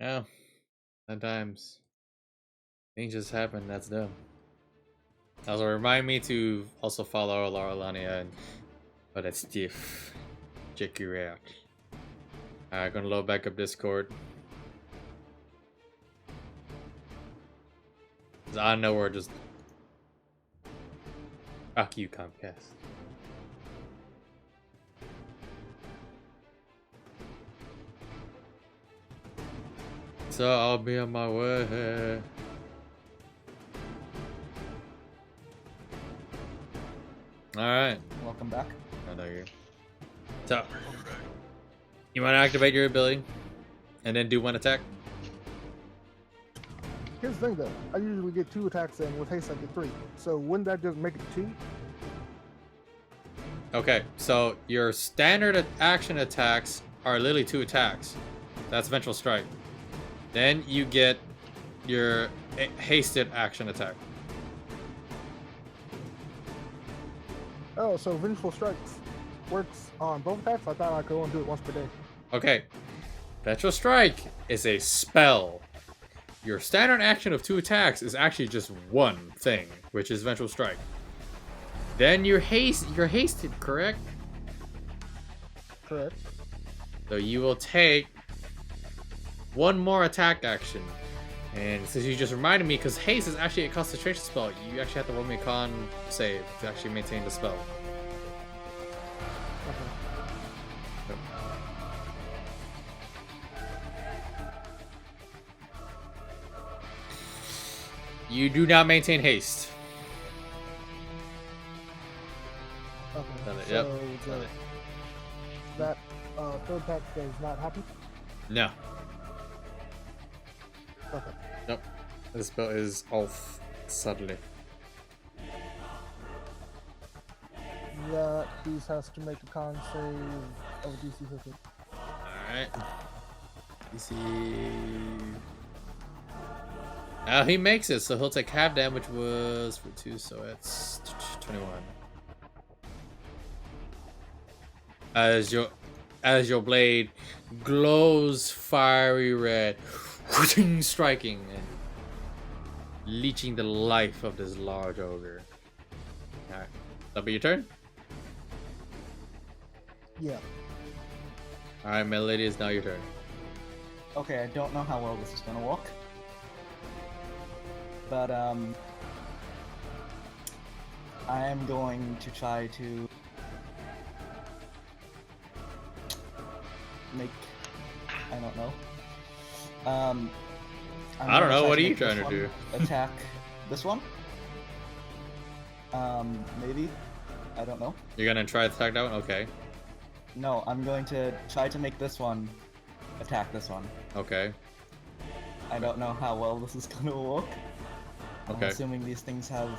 Yeah, sometimes things just happen. That's dumb. Also, remind me to also follow Laurelania and but it's stiff. Check you out. Alright, gonna load back up Discord. Cause I know we're just fuck you, Comcast. So I'll be on my way. Alright. Welcome back. Oh, there you go. So, you want to activate your ability and then do one attack? Here's the thing though, I usually get 2 attacks in, with haste I get 3. So wouldn't that just make it 2? Okay, so your standard action attacks are literally 2 attacks. That's Vengeful Strike. Then you get your hasted action attack. Oh, so Vengeful Strikes works on both attacks? I thought I could only do it once per day. Okay, Vengeful Strike is a spell. Your standard action of 2 attacks is actually just one thing, which is Vengeful Strike. Then you're hasted, correct? Correct. So you will take 1 more attack action. And since you just reminded me, because haste is actually a concentration spell, you actually have to roll me a con save to actually maintain the spell. Okay. You do not maintain haste. Okay. Done it, So yep. the- Done it. that third attack does not happen? No. Okay. Nope. This spell is off suddenly. That Beast has to make a con save of DC 15. Alright. DC. He makes it, so he'll take half damage, which was for 2, so it's 21. As your blade glows fiery red, striking and leeching the life of this large ogre. Alright. That'll be your turn? Yeah. Alright, Melody, it's now your turn. Okay, I don't know how well this is gonna work. But, I am going to try to make... I don't know. I don't know, what are you make this trying to do? one Attack this one? Maybe? I don't know. You're gonna try to attack that one? Okay. No, I'm going to try to make this one attack this one. Okay. I don't know how well this is gonna work. Okay. I'm assuming these things have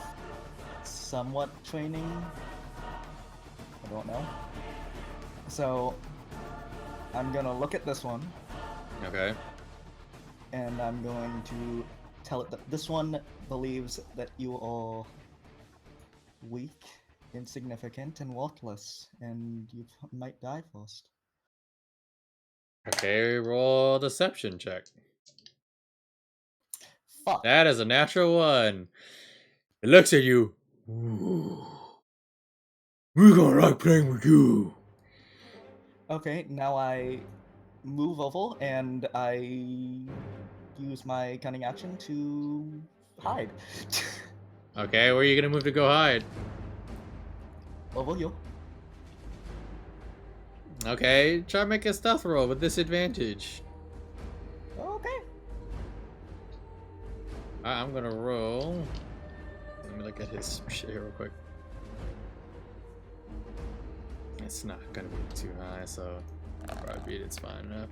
somewhat training. I don't know. So, I'm gonna look at this one, Okay. and I'm going to tell it that this one believes that you are weak, insignificant, and worthless, and you might die first. Okay, roll a deception check. Fuck. That is a natural 1. It looks at you. Ooh. We're gonna like playing with you. Okay, now I move over and I use my cunning action to hide. Okay, where are you gonna move to go hide? Over you. Okay, try to make a stealth roll with disadvantage. Okay. I'm gonna roll. Let me look at his shit here real quick. It's not gonna be too high, so I'll probably beat it. It's fine enough.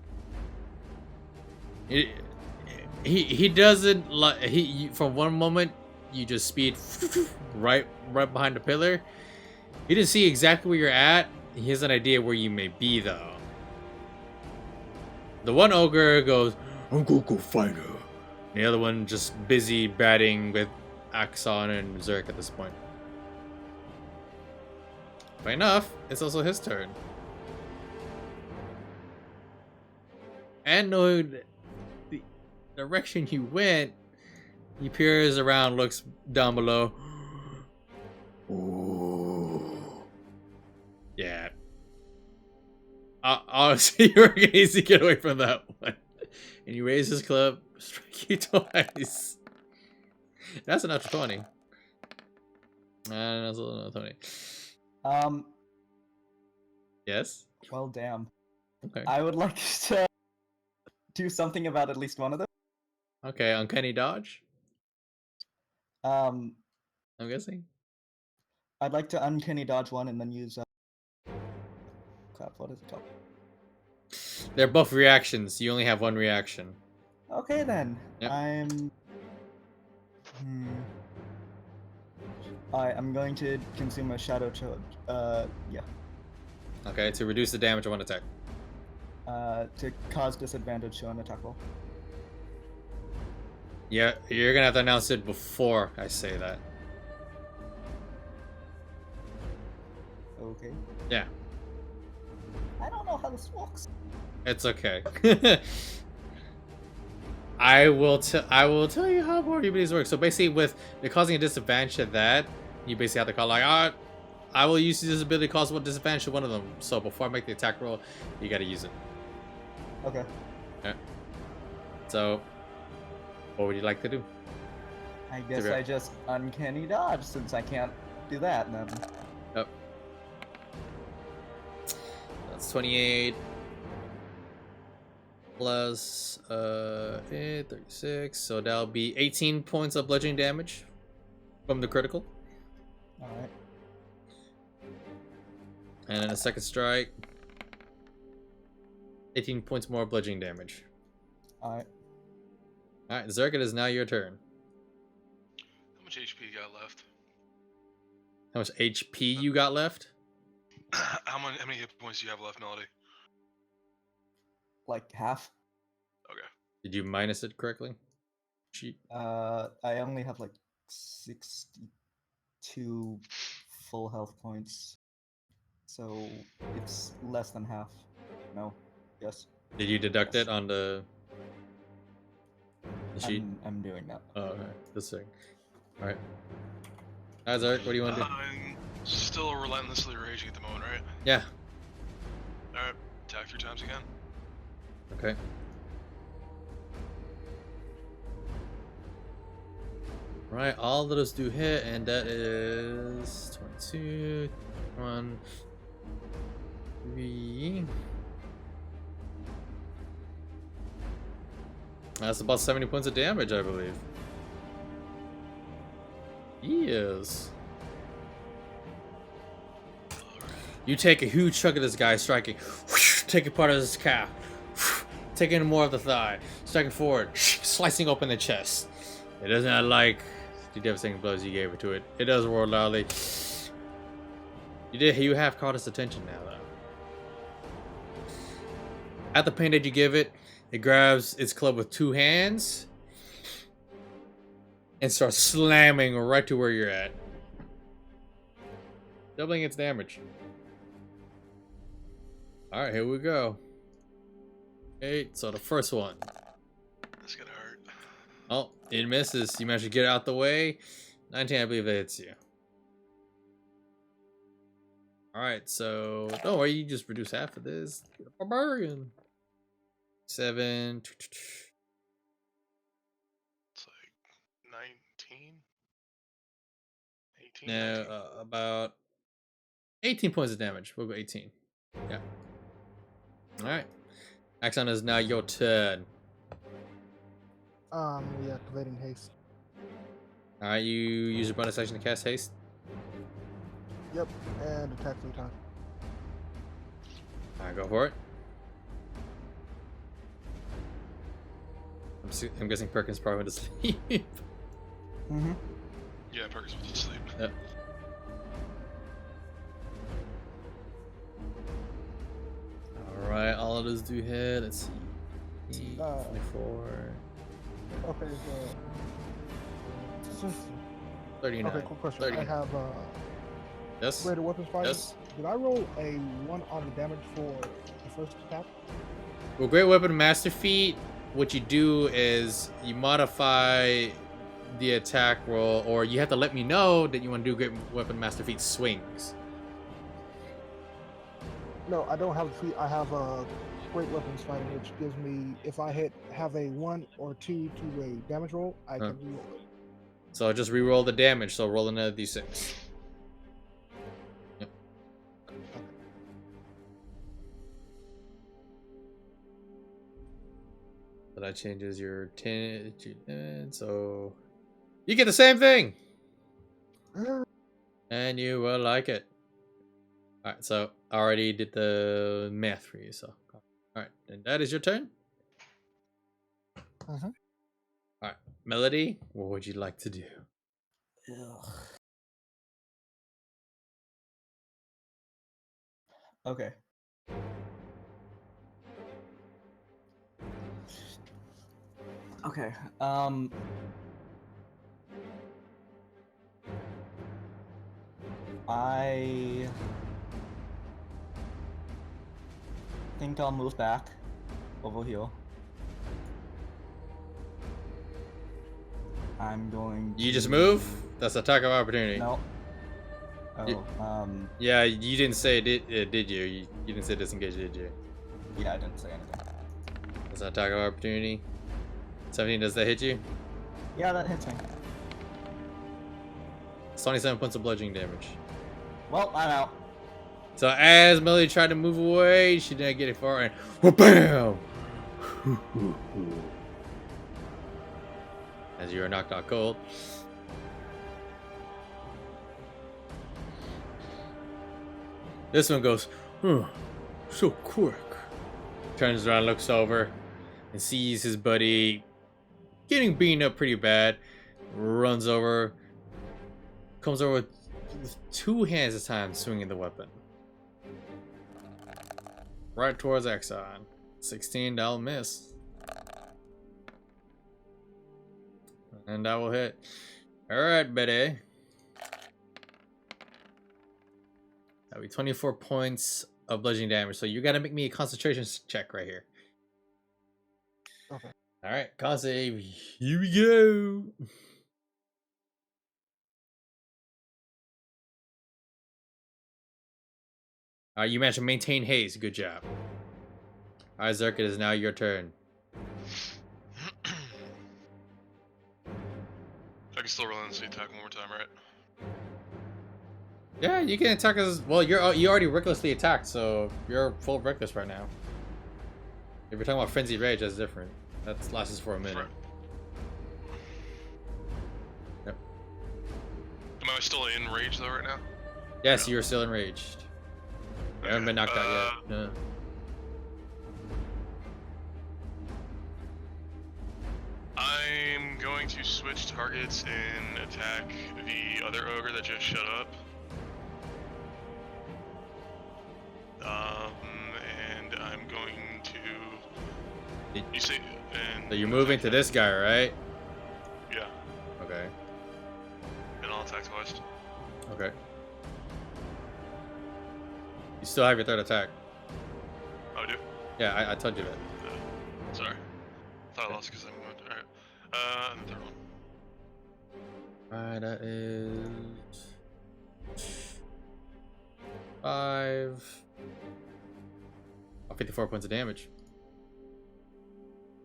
He doesn't like from one moment you just speed right behind the pillar. He doesn't see exactly where you're at. He has an idea where you may be though. The one ogre goes, "I'm gonna go find her." The other one just busy batting with Axon and Zerk at this point. But enough, it's also his turn. And no, direction you went. He peers around, looks down below. Ooh. Yeah. Honestly, you're gonna easy get away from that one. And you raise his club, strike you twice. That's an natural 20. And that's a little 20. Yes? Well, damn. Okay. I would like to do something about at least one of them. Okay, uncanny dodge, Um, I'm guessing. I'd like to uncanny dodge one and then use. Crap, what is it called? They're both reactions. You only have one reaction. Okay then. Yep. I'm going to consume a shadow charge. Yeah. Okay, to reduce the damage of one attack. To cause disadvantage on attack roll. Yeah, you're gonna have to announce it before I say that. Okay. Yeah. I don't know how this works. It's okay. I will tell you how more abilities work. So basically, with the causing a disadvantage to that, you basically have to call like, I will use this ability to cause one disadvantage to one of them. So before I make the attack roll, you gotta use it. Okay. Yeah. So, what would you like to do? I guess I just uncanny dodge since I can't do that then. Yep. That's 28 plus 36, so that'll be 18 points of bludgeoning damage from the critical. Alright. And then a second strike, 18 points more bludgeoning damage. Alright. Alright, Zerk, it is now your turn. How much HP you got left? How much HP you got left? How many hit points do you have left, Melody? Like half. Okay. Did you minus it correctly? Cheat. I only have like 62 full health points. So it's less than half. No. Yes. Did you deduct it on the sheet? I'm doing that. Oh, okay. Just saying. Alright. Alright, Zerk, what do you want to do? I'm still relentlessly raging at the moment, right? Yeah. Alright. Attack 3 times again. Okay. Right, all of those do hit, and that is 22, 1, 3. That's about 70 points of damage, I believe. Yes. You take a huge chunk of this guy, striking, taking part of his calf, taking more of the thigh, striking forward, slicing open the chest. It does not like the devastating blows you gave it to it. It does roar loudly. You have caught its attention now, though. At the pain that you give it, it grabs its club with 2 hands and starts slamming right to where you're at, doubling its damage. All right, here we go. 8. So the first one. That's gonna hurt. Oh, it misses. You managed to get out the way. 19, I believe that hits you. Alright, so don't worry, you just reduce half of this. Barbarian. 7. It's like 19? 18? No, 19? about 18 points of damage. We'll go 18. Yeah. Alright. Axon is now your turn. Reactivating haste. Alright, you use your bonus action to cast haste. Yep, and attack 3 times. Alright, go for it. I'm guessing Perkins probably went to sleep. Mm-hmm. Yeah, Perkins was asleep. Yep. Alright, all of those do hit. Let's see. 24. Okay, so 39. okay, quick question. 39. I have Yes. greater weapons fighting. Yes. Did I roll a 1 on the damage for the first attack? Well, Great Weapon Master Feat, what you do is you modify the attack roll, or you have to let me know that you want to do Great Weapon Master Feat swings. No, I don't have a feat. I have a great weapons fighting, which gives me, if I have a 1 or 2 to a damage roll, I can reroll it. So just re-roll the damage. So roll another d6. Yep. So that changes your 10 to 10. So you get the same thing, and you will like it. All right. So I already did the math for you. So all right, and that is your turn. Uh-huh. All right, Melody, what would you like to do? Ugh. Okay. Okay. I think I'll move back over here. I'm going to... You just move? That's attack of opportunity. No. Oh, You- Yeah, you didn't say did you? You didn't say disengage, did you? yeah, I didn't say anything. That's an attack of opportunity. 17, does that hit you? Yeah, that hits me. It's 27 points of bludgeoning damage. Well, I'm out. So as Melody tried to move away, she didn't get it far, and wha-bam! As you are knocked out cold. This one goes, so quick. Turns around, looks over, and sees his buddy getting beaten up pretty bad. Runs over, comes over with two hands this time, swinging the weapon. Right towards Exxon. 16, that'll miss. And that will hit. Alright, Betty. That'll be 24 points of bludgeoning damage. So you gotta make me a concentration check right here. Okay. Alright, con save. Here we go. Alright, you managed to maintain haste. Good job. Alright, Zerk, it is now your turn. I can still roll in the attack one more time, right? Yeah, you can attack us. Well, you already recklessly attacked, so you're full reckless right now. If you're talking about frenzied rage, that's different. That lasts for a minute. Right. Yep. Am I still in rage though right now? Yes, No. you're still enraged. You haven't been knocked out yet. No. I'm going to switch targets and attack the other ogre that just shut up. And I'm going to. You say. And So you're moving to this guy, right? Yeah, Okay. and I'll attack twice. Okay. You still have your third attack. Oh, I do? Yeah, I told you that. Sorry. I thought I lost because I'm moved. Alright. And the third one. Alright, that is 5. 54 points of damage.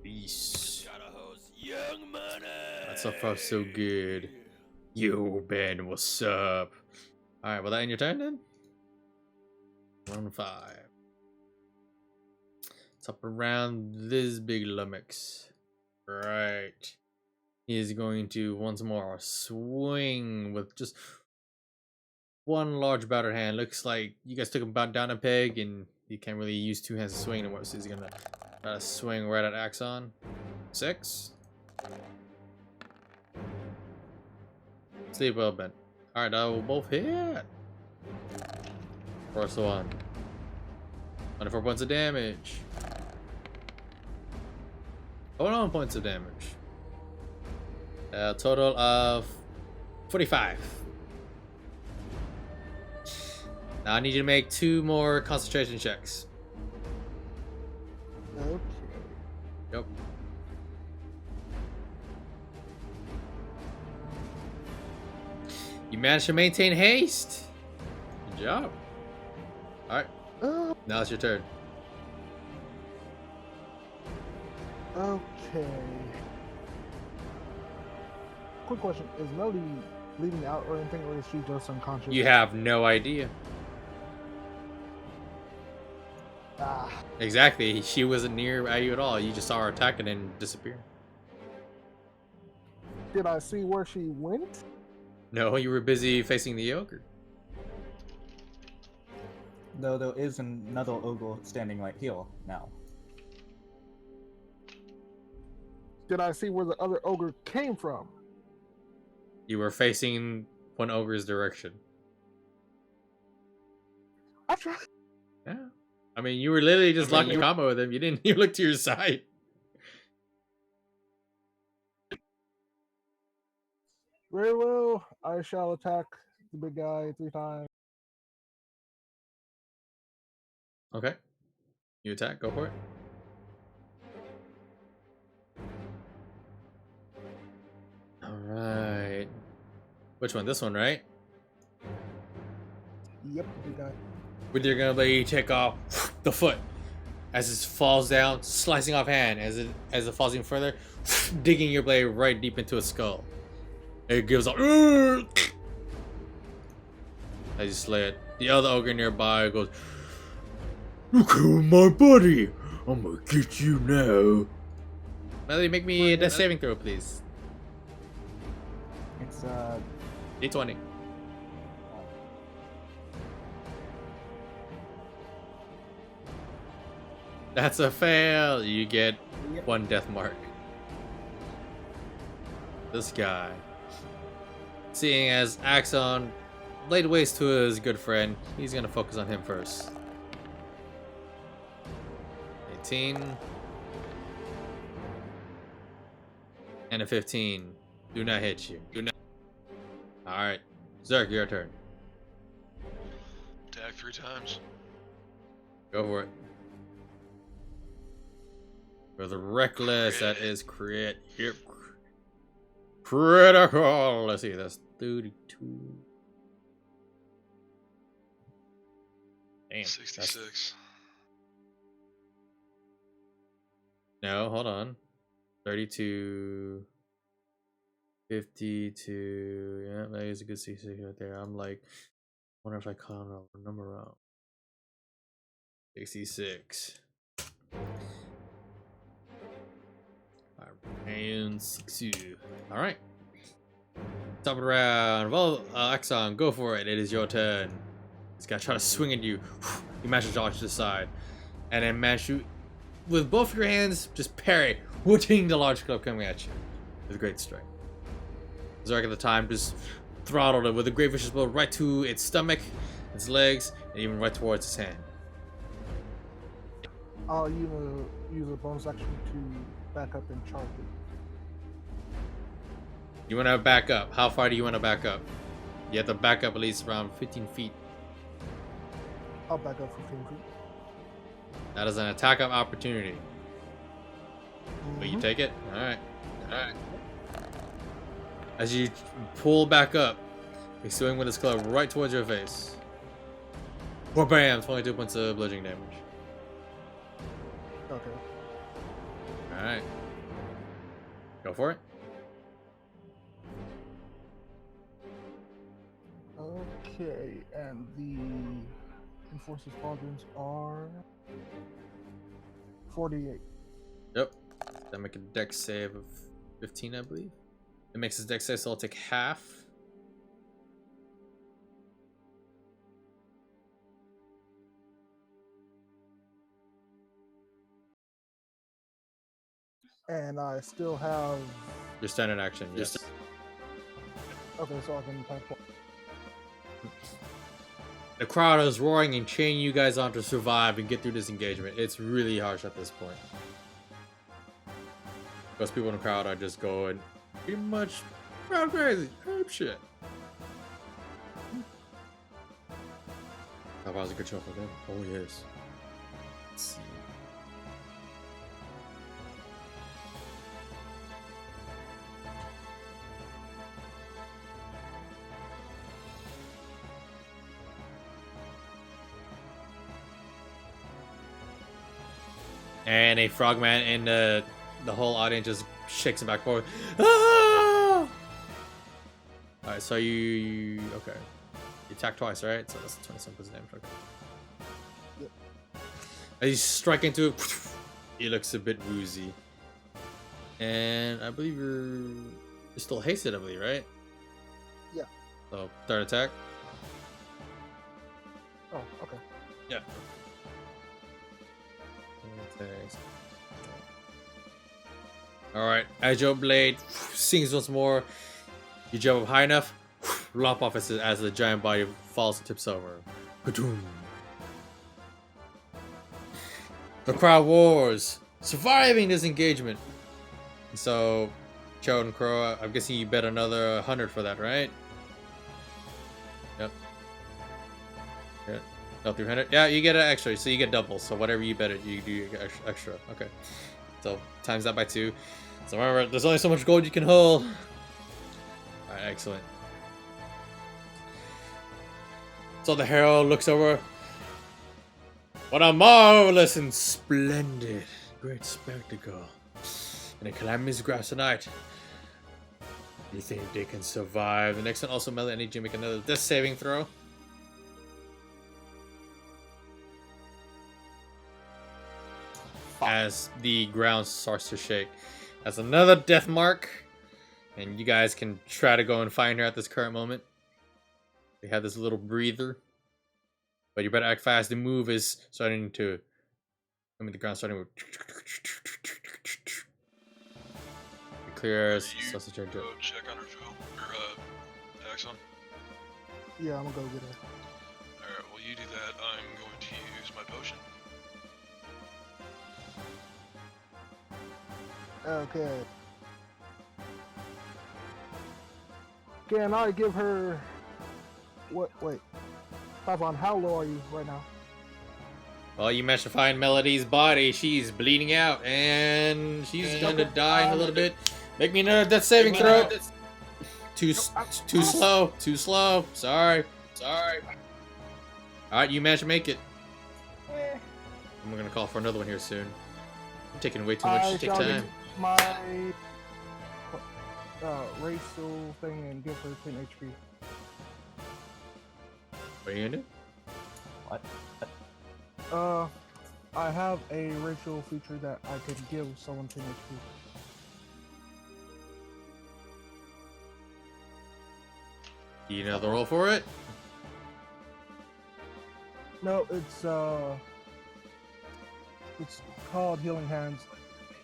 Beast. That's so far so good. Yo, Ben, what's up? Alright, will that end your turn then? Round 5. It's up around this big lummox. Right. He is going to once more swing with just one large battered hand. Looks like you guys took him down a peg and he can't really use two hands to swing anymore, so he's gonna try to swing right at Axon. 6. Sleep well, Ben. Alright, that will both hit. First one. 24 points of damage. 21 points of damage. A total of 45. Now I need you to make 2 more concentration checks. Okay. Yep. You managed to maintain haste. Good job. Alright, now it's your turn. Okay. Quick question: is Melody bleeding out or anything, or is she just unconscious? You have no idea. Ah, Exactly, she wasn't near you at all. You just saw her attack and then disappear. did I see where she went? No, you were busy facing the ogre. Though there is another ogre standing right here now. Did I see where the other ogre came from? You were facing one ogre's direction. I tried. Yeah. I mean, you were literally just locking a combo with him. You didn't even look to your side. Very well. I shall attack the big guy 3 times. Okay. You attack. Go for it. Alright. Which one? This one, right? Yep, the big guy. With your gun blade, you take off the foot as it falls down, slicing off hand as it falls even further, digging your blade right deep into its skull. It gives up as you slay it. The other ogre nearby goes, "You killed my buddy. I'm gonna get you now." Melody, make me a death saving throw, please. It's D20. That's a fail. You get Yep. 1 death mark. This guy. Seeing as Axon laid waste to his good friend, he's gonna focus on him first. 18. And a 15. Do not hit you. Do not. Alright. Zerk, your turn. Attack 3 times. Go for it. For the reckless, that is crit. Yep. Critical. Let's see, that's 32. Damn. 66. No, hold on. 32. 52. Yeah, that is a good C6 right there. I'm like, wonder if I caught a number wrong. 66. And 62. Alright. Top of the round. Well, Axon, go for it. It is your turn. This guy trying to swing at you. You manage to dodge to the side. And then manage to, with both your hands, just parry, whooting the large club coming at you. With great strength. Zark at the time just throttled it with a great vicious blow right to its stomach, its legs, and even right towards its hand. I'll use a bonus action to back up and charge it. You want to back up. How far do you want to back up? You have to back up at least around 15 feet. I'll back up 15 feet. That is an attack of opportunity. Will you take it? Alright. Alright. As you pull back up, he's swinging with his club right towards your face. Or bam! 22 points of bludgeoning damage. Okay. Alright. Go for it. Okay, and the enforces quadrants are 48. Yep. That make a dex save of 15, I believe. It makes his dex save, so I'll take half. And I still have. Your standard action, yes. Okay, so I can attack. The crowd is roaring and cheering you guys on to survive and get through this engagement. It's really harsh at this point. Because people in the crowd are just going pretty much crowd crazy. Oh shit. That was a good show for them. Oh yes. Let's see. And a frogman in the whole audience just shakes him back forward. Ah! Alright, so you okay. You attack twice, right? So that's 27% damage. Okay. Yep. As you strike into it, he looks a bit woozy. And I believe you're still hasted, I believe, right? Yeah. So third attack. Oh, okay. Yeah. Alright, as your blade sings once more, you jump up high enough, lop off as the giant body falls and tips over. Ka-doom. The crowd roars, surviving this engagement. So, Cho and Crow, I'm guessing you bet another 100 for that, right? Yep. Yeah. No, 300. Yeah, you get an extra, so you get double. So whatever you bet it, you do you get extra. Okay. So times that by 2. So remember, there's only so much gold you can hold. All right, excellent. So the herald looks over. What a marvelous and splendid, great spectacle! In a calamitous grass tonight. You think they can survive? The next one also Melody. I need you to make another death saving throw. As the ground starts to shake. That's another death mark. And you guys can try to go and find her at this current moment. We have this little breather. But you better act fast. The move is starting to... I mean, the ground's starting with... Clear as... You go check on her, Phil. Or, Axon. Yeah, I'm gonna go get her. Alright, while you do that, I'm going to use my potion. Okay. Can I give her... What? Wait. Sawfang, how low are you right now? Well, you managed to find Melody's body. She's bleeding out, and she's gonna die in a little bit. Make me another death saving throw. Too slow. Too slow. Sorry. All right, you managed to make it. And we're gonna call for another one here soon. You're taking way too much time. My racial thing and give her 10 HP. What are you gonna do? What? I have a racial feature that I can give someone 10 HP. You know the roll for it? No, it's called Healing Hands.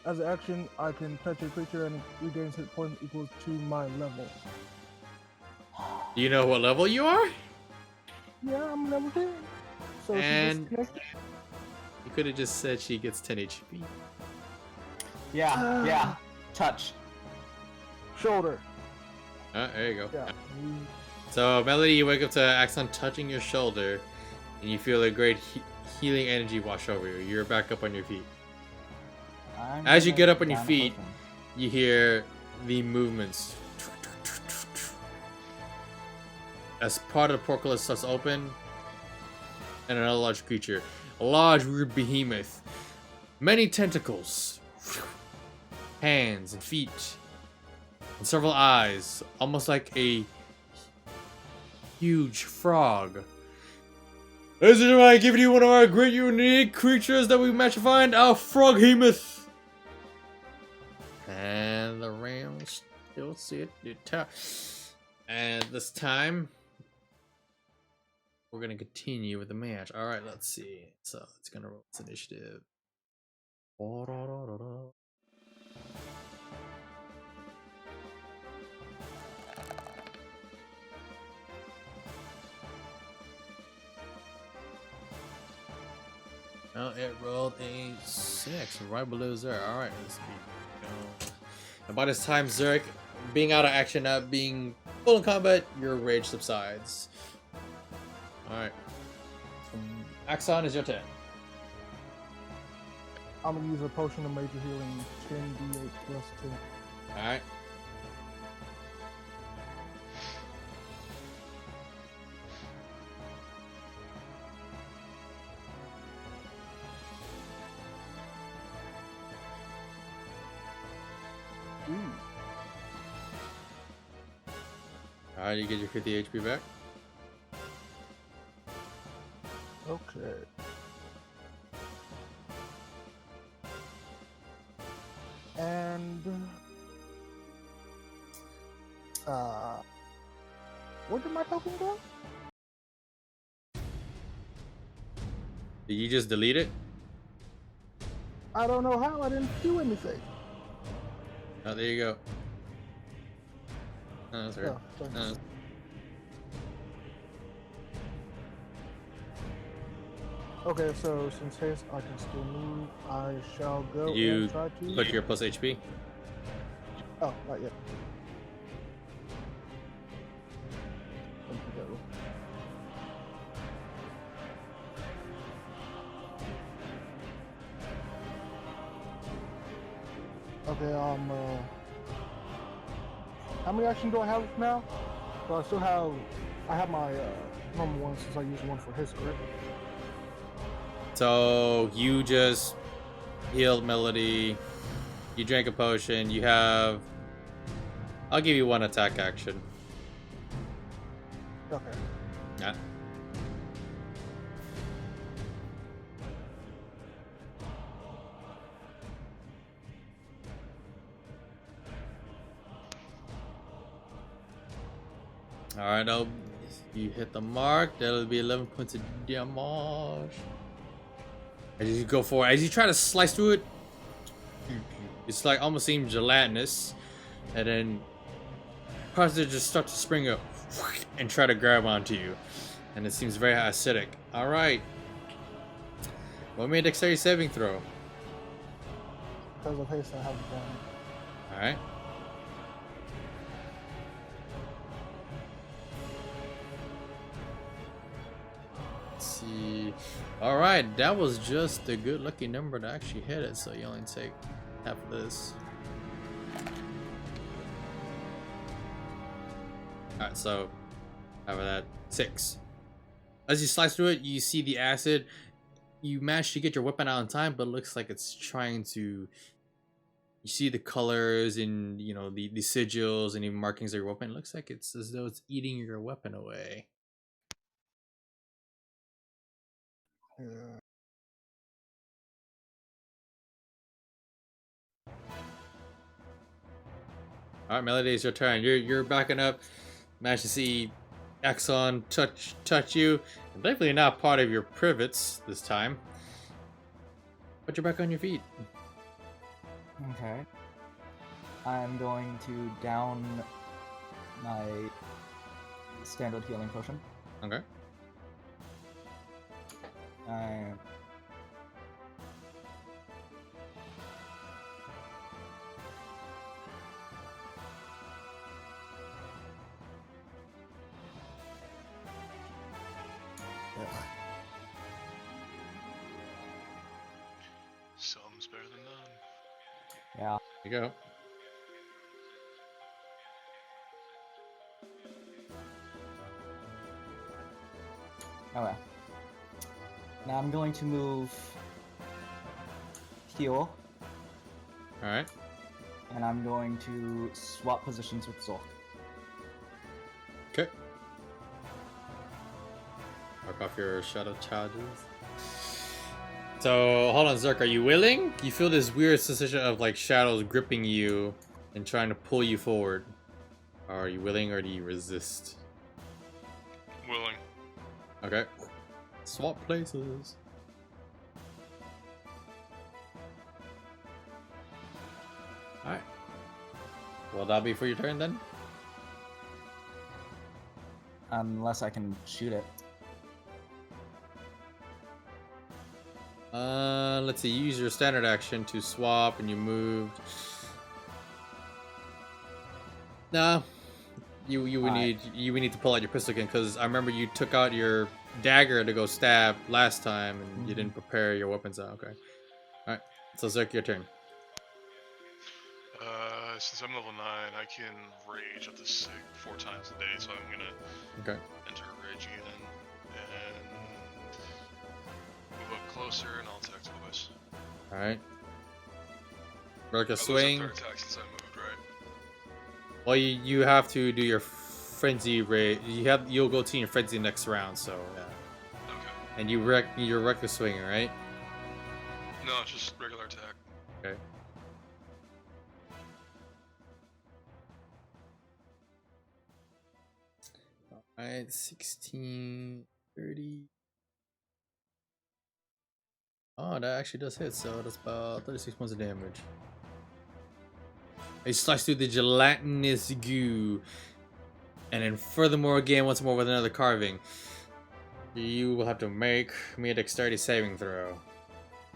As an action, I can touch a creature and it regains hit points equal to my level. Do you know what level you are? Yeah, I'm level 10. So And- she disconnected. You could have just said she gets 10 HP. Yeah. Touch. Shoulder. There you go. Yeah. So, Melody, you wake up to Axon touching your shoulder, and you feel a great healing energy wash over you. You're back up on your feet. As you get up on your feet, you hear the movements. As part of the portcullis starts open, and another large creature. A large, weird behemoth. Many tentacles. Hands and feet. And several eyes. Almost like a huge frog. Ladies and gentlemen, I give you one of our great unique creatures that we managed to find, our froghemoth. And the ram still sit. And this time, we're gonna continue with the match. All right, let's see. So it's gonna roll its initiative. Well, it rolled a 6 right below Zurich. Alright, let's be going. And by this time, Zurich, being out of action, not being full in combat, your rage subsides. Alright. Axon is your turn. I'm gonna use a potion of major healing, 10d8 plus 2. Alright. Ooh. Alright, you get your 50 HP back. Okay. And where did my token go? Did you just delete it? I don't know how. I didn't do anything. Oh, there you go. Oh, that's weird. Oh, thanks. Oh. Okay, so since haste I can still move, I shall go Did you and try to. put your plus HP? Oh, not yet. Let me go. Okay, how many actions do I have now? So I still have, I have my normal one since I used one for his, correct? So you just healed Melody. You drank a potion. You have. I'll give you one attack action. Okay. Yeah. All right. You hit the mark. That'll be 11 points of damage. As you go forward, as you try to slice through it, it's like almost seems gelatinous, and then parts of it just start to spring up and try to grab onto you, and it seems very acidic. All right, roll me a dexterity saving throw. Because of haste, I have one. All right. Let's see. All right, that was just a good lucky number to actually hit it, so you only take half of this. Alright, so half of that, 6. As you slice through it, you see the acid. You manage to get your weapon out in time, but it looks like it's trying to. You see the colors and the sigils and even markings of your weapon. It looks like it's as though it's eating your weapon away. Yeah. All right, Melody, it's your turn. You're backing up. Manage to see Axon touch you. Definitely not part of your privets this time. But you're back on your feet. Okay. I'm going to down my standard healing potion. Okay. Some's better than none. Yeah. There you go. Okay. Now I'm going to move heal, Alright. and I'm going to swap positions with Zork. Okay. Mark off your shadow charges. So, hold on, Zerk, are you willing? You feel this weird sensation of like shadows gripping you and trying to pull you forward. Are you willing or do you resist? Willing. Okay. Swap places. Alright. Will that be for your turn then? Unless I can shoot it. Let's see. You use your standard action to swap, and you moved. No, you would need to pull out your pistol again because I remember you took out your dagger to go stab last time, and you didn't prepare your weapons out. Okay. All right. So Zerk, your turn. Since I'm level 9, I can rage up to 4 times a day, so I'm gonna enter rage again and move up closer, and I'll attack twice. All right. Work a I lose a swing. third attack since I moved, right? Well, you have to do your frenzy rate. You'll go to your frenzy next round. So yeah. Okay. And you're reckless swinging, right? No, just regular attack. Okay. Alright, 16, 30. Oh, that actually does hit, so that's about 36 points of damage. He slice through the gelatinous goo. And then furthermore, again, once more with another carving. You will have to make me a dexterity saving throw.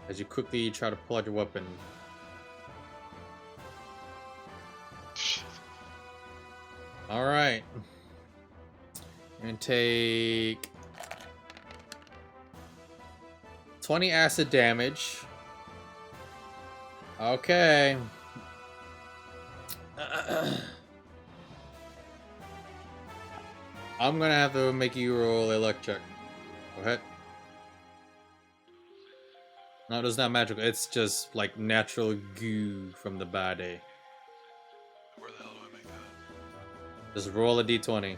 As you quickly try to pull out your weapon. Alright. You're gonna take 20 acid damage. Okay. I'm gonna have to make you roll a luck check. Go ahead. No, it's not magical. It's just like natural goo from the body. Where the hell do I make that? Just roll a d20.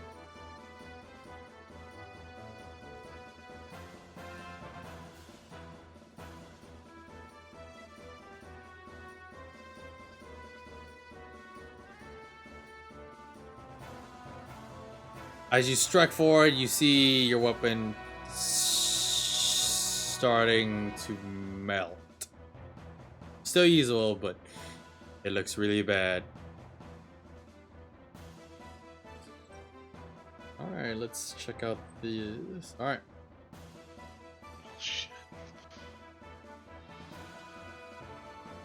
As you strike forward, you see your weapon starting to melt. Still usable, but it looks really bad. Alright, let's check out this. Alright. Oh shit.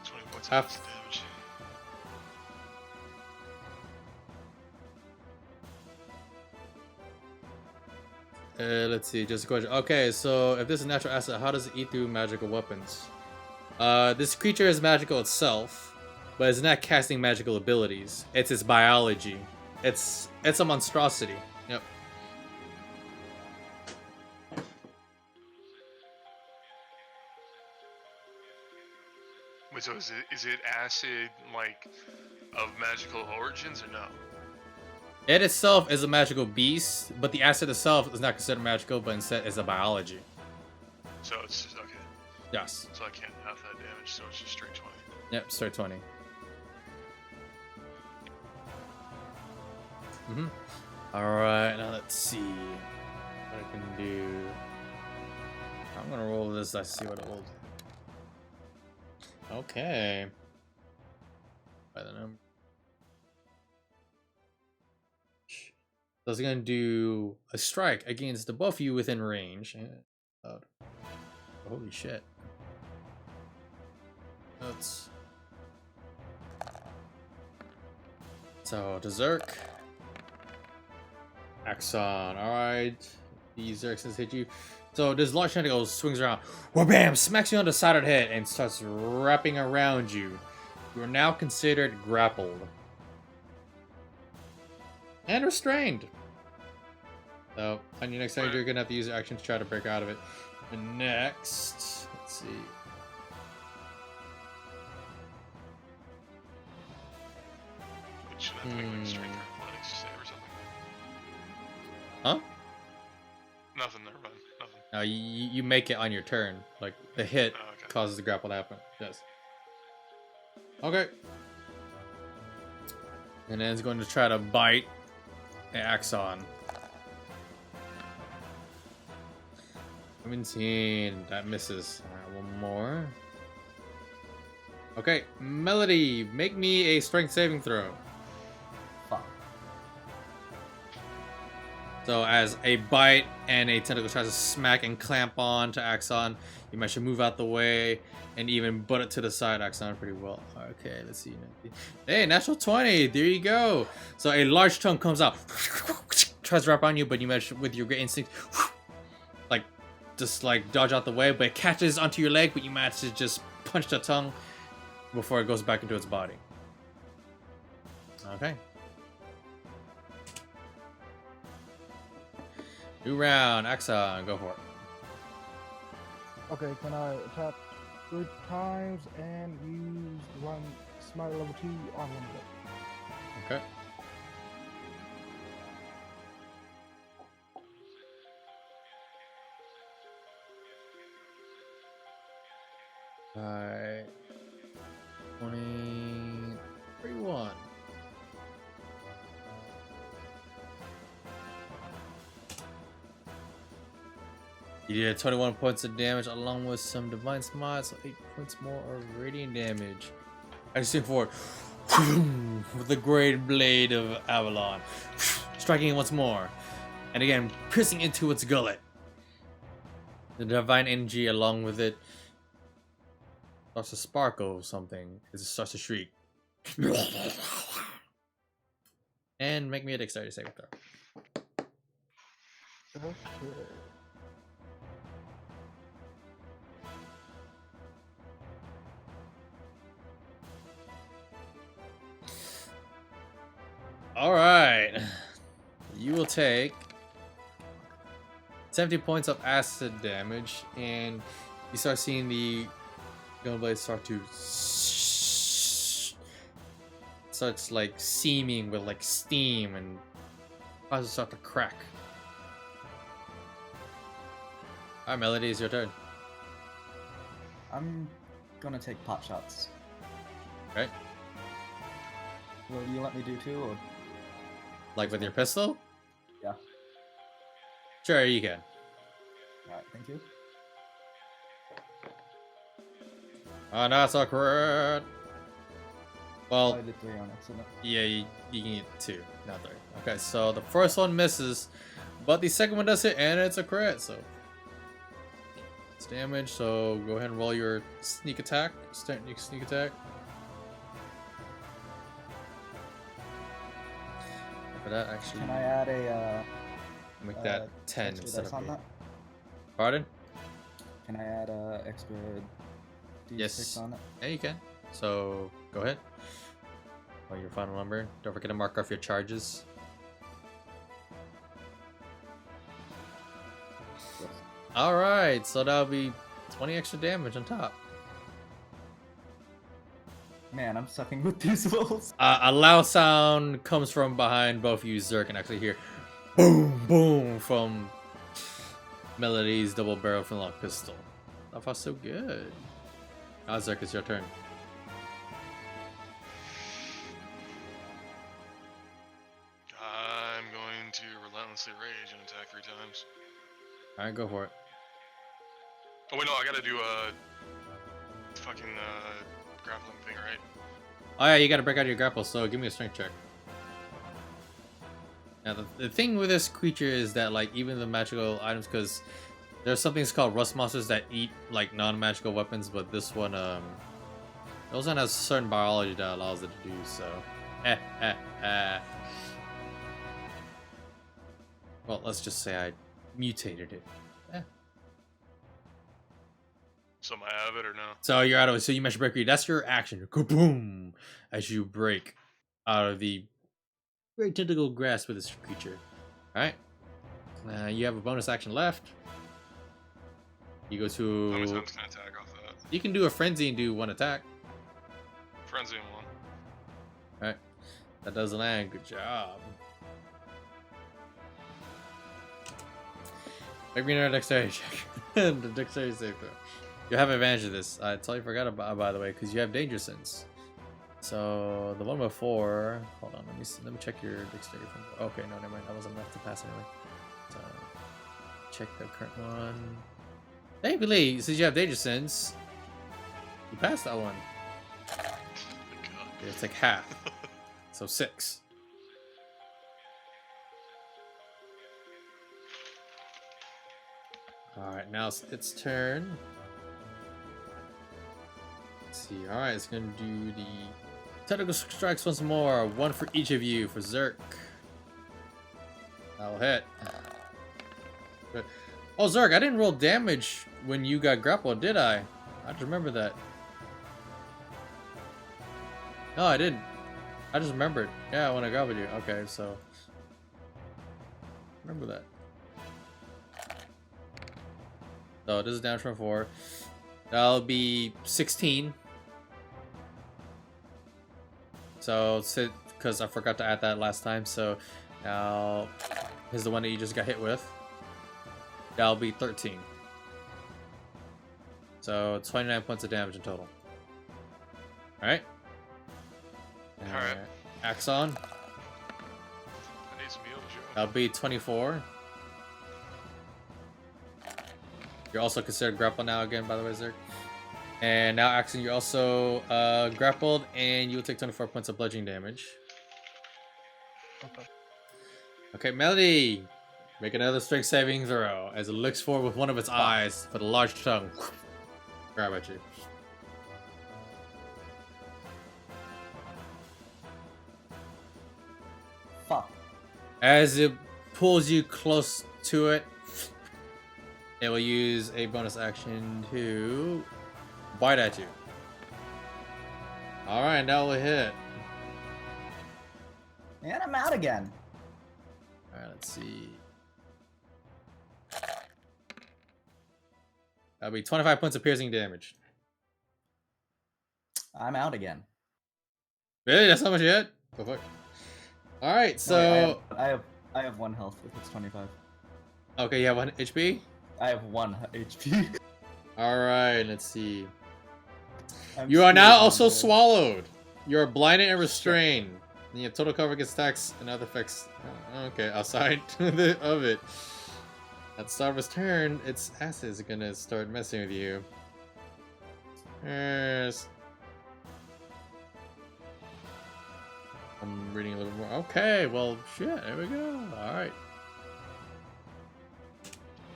20 points of Half- acid damage. Let's see, just a question. Okay, so if this is a natural asset, how does it eat through magical weapons? This creature is magical itself, but it's not casting magical abilities. It's its biology. It's a monstrosity. Yep. Wait, so is it acid like of magical origins or no? It itself is a magical beast, but the acid itself is not considered magical, but instead is a biology. So it's just, okay. Yes. So I can't have that damage, so it's just straight 20. Yep, start 20. Alright, now let's see what I can do. I'm gonna roll this, I see what it will do. Okay. By the number. So it's gonna do a strike against the both of you within range. Holy shit. That's so the Zerk. Axon, alright. The Zerk has hit you. So this large tentacle swings around, bam, smacks you on the side of the head and starts wrapping around you. You are now considered grappled. And restrained. So, on your next turn, you're gonna have to use your action to try to break out of it. And next, let's see. But you should have to make like strength or athletics save or something. Huh? Nothing, never mind. Nothing. No, you make it on your turn. Like, the hit Oh, okay. causes the grapple to happen. Yes. Okay. And then it's going to try to bite the Axon. 17. That misses. Alright, one more. Okay, Melody, make me a strength saving throw. Fuck. So as a bite and a tentacle tries to smack and clamp on to Axon, you might should move out the way and even butt it to the side. Axon pretty well. Okay, let's see. Hey, natural 20. There you go. So a large tongue comes out, tries to wrap on you, but you manage with your great instinct, like just like dodge out the way, but it catches onto your leg, but you manage to just punch the tongue before it goes back into its body. Okay. New round, Axon, go for it. Okay, can I attack 3 times and use one smite level 2 on one of them? Okay. Alright. 21. You did 21 points of damage along with some divine smite, so 8 points more of radiant damage. I just think for with the great blade of Avalon, striking it once more, and again piercing into its gullet. The divine energy along with it starts to sparkle something as it starts to shriek. And make me a dexterity saving throw. Okay. Alright. You will take 70 points of acid damage, and you start seeing the gunblade start to starts like seaming with like steam, and causes start to crack. Alright, Melody, it's your turn. I'm gonna take pot shots. Okay. Will you let me do two, or? Like with your pistol? Yeah. Sure, you can. Alright, thank you. Oh, no, that's a crit. Well, I did 3 on accident. yeah, you can get 2, not 3. Okay, so the first one misses, but the second one does hit, and it's a crit, so it's damage. So go ahead and roll your sneak attack. Start your sneak attack. For that, actually, Can I add a make that 10 extra instead dice of on 8. that? Pardon? Can I add a extra D6 Yes. on it? Yeah, you can. So go ahead. Roll your final number. Don't forget to mark off your charges. Yes. Alright, so that'll be 20 extra damage on top. Man, I'm sucking with these rolls. A loud sound comes from behind both you. Zerk can actually hear boom, boom from Melody's double barrel flintlock pistol. That felt so good. Now, Zerk, it's your turn. I'm going to relentlessly rage and attack 3 times. Alright, go for it. Oh wait, no, I gotta do a fucking grappling thing, right? Oh yeah, you gotta break out your grapple, so give me a strength check. Now the thing with this creature is that like even the magical items, because there's something called rust monsters that eat like non-magical weapons, but this one this one has certain biology that allows it to do so. Well, let's just say I mutated it. So am I out of it or no? So you're out of it. So you managed to break free. That's your action. Kaboom! As you break out of the very tentacle grasp of this creature. Alright. You have a bonus action left. You go to... How many times can I attack off that? You can do a frenzy and do 1 attack. Frenzy and 1. Alright. That does land. Good job. Make me another dexterity check. The dexterity save throw. You have advantage of this. I totally forgot about, by the way, because you have danger sense. So the one before, hold on, let me check your dexterity. Okay, no, never mind. That wasn't enough to pass anyway. So check the current one. Thankfully, since you have danger sense, you passed that one. It's like half, so 6. All right, now it's its turn. Let's see. All right, it's gonna do the tentacle strikes once more. 1 for each of you for Zerk. That'll hit. Good. Oh, Zerk, I didn't roll damage when you got grappled, did I? I just remember that. No, I didn't. I just remembered. Yeah, when I grappled you. Okay, so remember that. So this is damage from 4. That'll be 16. So, because I forgot to add that last time, so now here's the one that you just got hit with. That'll be 13. So 29 points of damage in total. Alright. Alright. Axon. I need some heal, Joe. That'll be 24. You're also considered grappled now again, by the way, Zerk. And now, Axon, you're also grappled, and you will take 24 points of bludgeoning damage. Okay. Okay, Melody. Make another strength saving throw as it looks forward with one of its eyes with a large tongue. Grab at you. Fuck. As it pulls you close to it, it will use a bonus action to bite at you. Alright, that will hit. And I'm out again. Alright, let's see. That'll be 25 points of piercing damage. I'm out again. Really? That's how much you hit? Go fuck. Alright, so... No, wait, I have 1 health if it's 25. Okay, you have 1 HP? I have 1 HP. Alright, let's see. I'm You are now screwed, also man. swallowed. You are blinded and restrained. And you have total cover against attacks and other effects. Okay, outside of it. At the start of his turn, its acid is gonna start messing with you. Yes. I'm reading a little more. Okay, well, shit, there we go. Alright.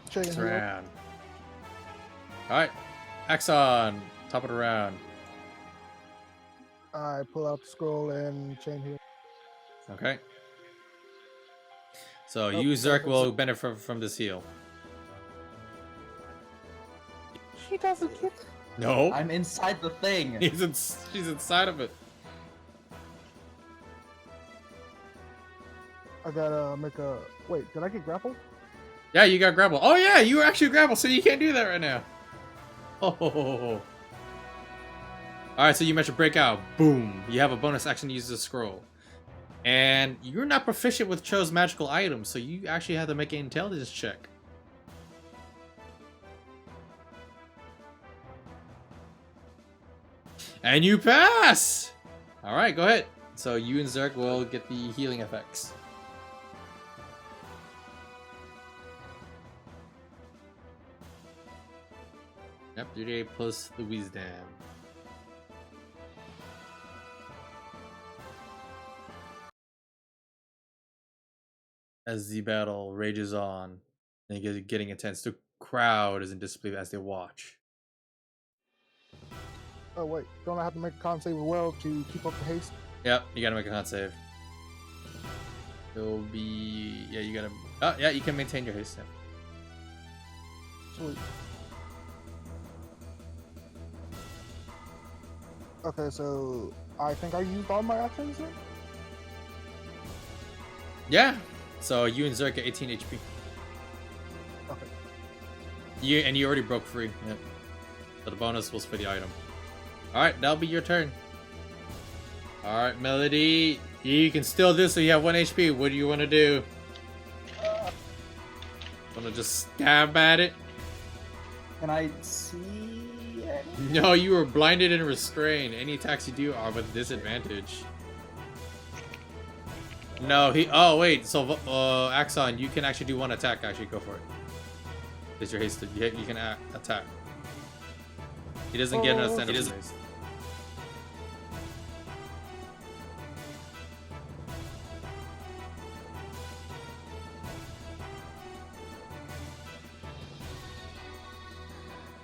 Checking Next here. round. Alright, Axon, top of the round. I pull out the scroll and chain heal. Okay. So Oh, you, Zerk, perfect. will benefit from this heal. She doesn't get. No. I'm inside the thing. She's inside of it. I gotta make a. Wait, did I get grappled? Yeah, you got grappled. Oh yeah, you were actually grappled, so you can't do that right now. Oh. Alright, so you measure breakout. Boom. You have a bonus action to use the scroll. And you're not proficient with Cho's magical items, so you actually have to make an intelligence check. And you pass! Alright, go ahead. So you and Zerk will get the healing effects. Yep, 38 plus the wisdom. As the battle rages on and getting intense, the crowd is in disbelief as they watch. Oh wait, don't I have to make a con save as well to keep up the haste? Yep, you gotta make a con save. It'll be... yeah, you gotta... oh, yeah, you can maintain your haste. Yeah. Sweet. Okay, so I think I used all my actions then? Yeah, so you and Zerk get 18 HP. Okay. You already broke free. Yep. So the bonus was for the item. Alright, that'll be your turn. Alright, Melody. You can still do so. You have 1 HP. What do you want to do? Want to just stab at it? Can I see it? No, you are blinded and restrained. Any attacks you do are with disadvantage. No, he... oh, wait. So, Axon, you can actually do 1 attack. Actually, go for it. Is your haste? You can attack. He doesn't get an standard haste.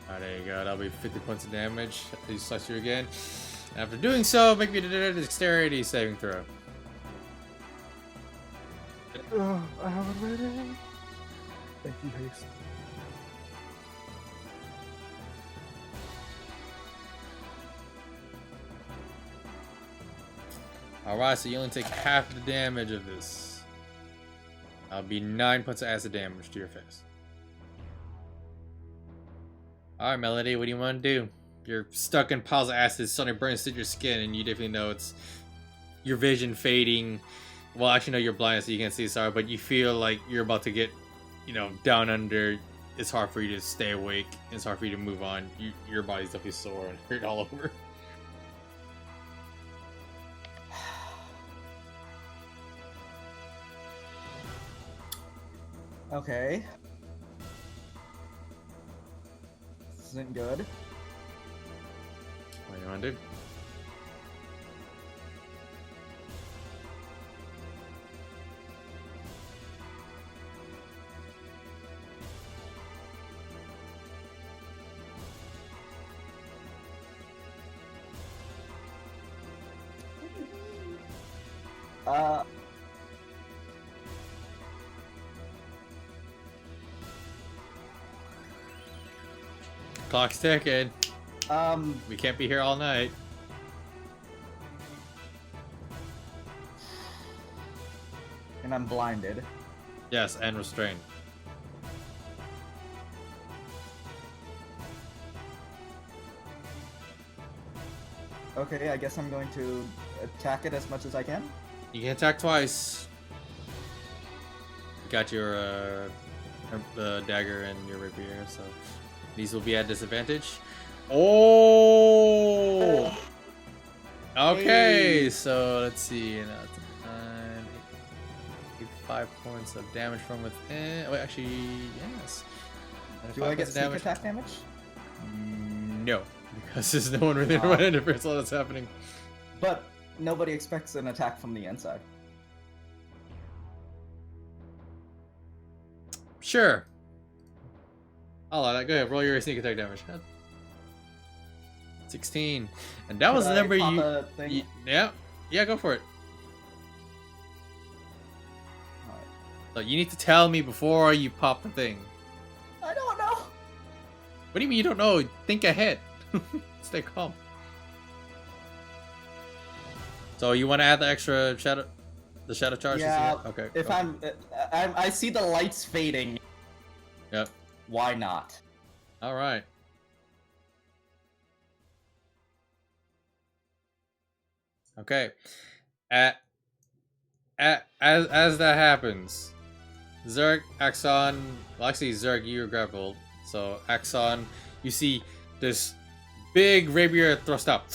Alright, there you go. That'll be 50 points of damage. He slice you again. After doing so, make me a dexterity saving throw. I have it ready. Thank you, haste. Alright, so you only take half the damage of this. That'll be 9 points of acid damage to your face. Alright, Melody, what do you want to do? You're stuck in piles of acid, suddenly burns through your skin, and you definitely know it's your vision fading. Well, actually, no, you're blind, so you can't see, sorry, but you feel like you're about to get, you know, down under it's hard for you to stay awake. It's hard for you to move on. Your body's definitely sore and hurt all over. Okay. This isn't good. What do you want to do? Clock's ticking. We can't be here all night. And I'm blinded. Yes, and restrained. Okay, I guess I'm going to attack it as much as I can. You can attack twice. You got your dagger and your rapier, so these will be at disadvantage. Oh! Okay, Hey. so let's see. 5 points of damage from within. Wait, actually, yes. Do I get sneak attack damage? No, because there's no one within 100% that's happening. But nobody expects an attack from the inside. Sure. I'll allow that. Go ahead, roll your sneak attack damage. 16. And that was the number you... Yeah, go for it. Alright. So you need to tell me before you pop the thing. I don't know. What do you mean you don't know? Think ahead. Stay calm. So you want to add the extra shadow... The shadow charge? Yeah, okay. If I see the lights fading. Yep. Why not? All right. Okay. As that happens, Zerg, Axon, well actually Zerg, you're grappled. So Axon, you see this big rapier thrust out,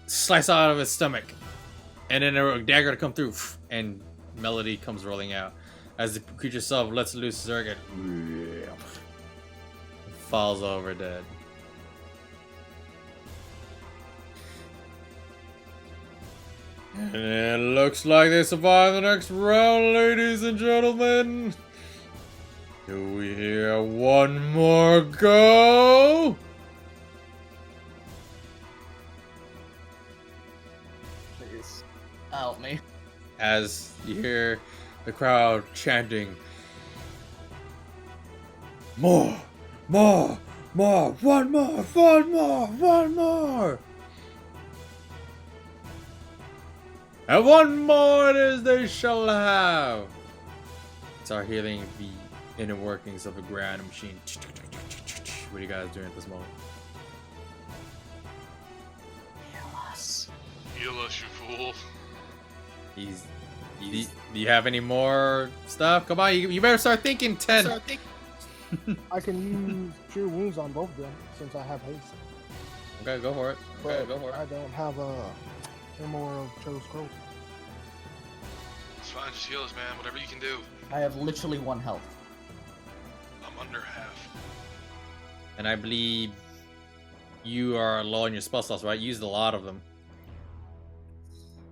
slice out of his stomach, and then a dagger to come through, and Melody comes rolling out as the creature itself lets loose Zerg and falls over dead. And it looks like they survive the next round, ladies and gentlemen. Do we hear one more go? Please help me. As you hear the crowd chanting, more, more, more, one more, one more, one more. And one more it is they shall have. Start healing the inner workings of a grand machine. What are you guys doing at this moment? Heal us. Heal us, you fool. Do you have any more stuff? Come on, you better start thinking, 10. I can use Cure Wounds on both of them since I have haste. Okay, go for it. Okay, But go for it. I don't have any more of Chose Scrolls. It's fine, just heal us, man. Whatever you can do. I have literally 1 health. I'm under half. And I believe you are low on your spell slots, right? You used a lot of them.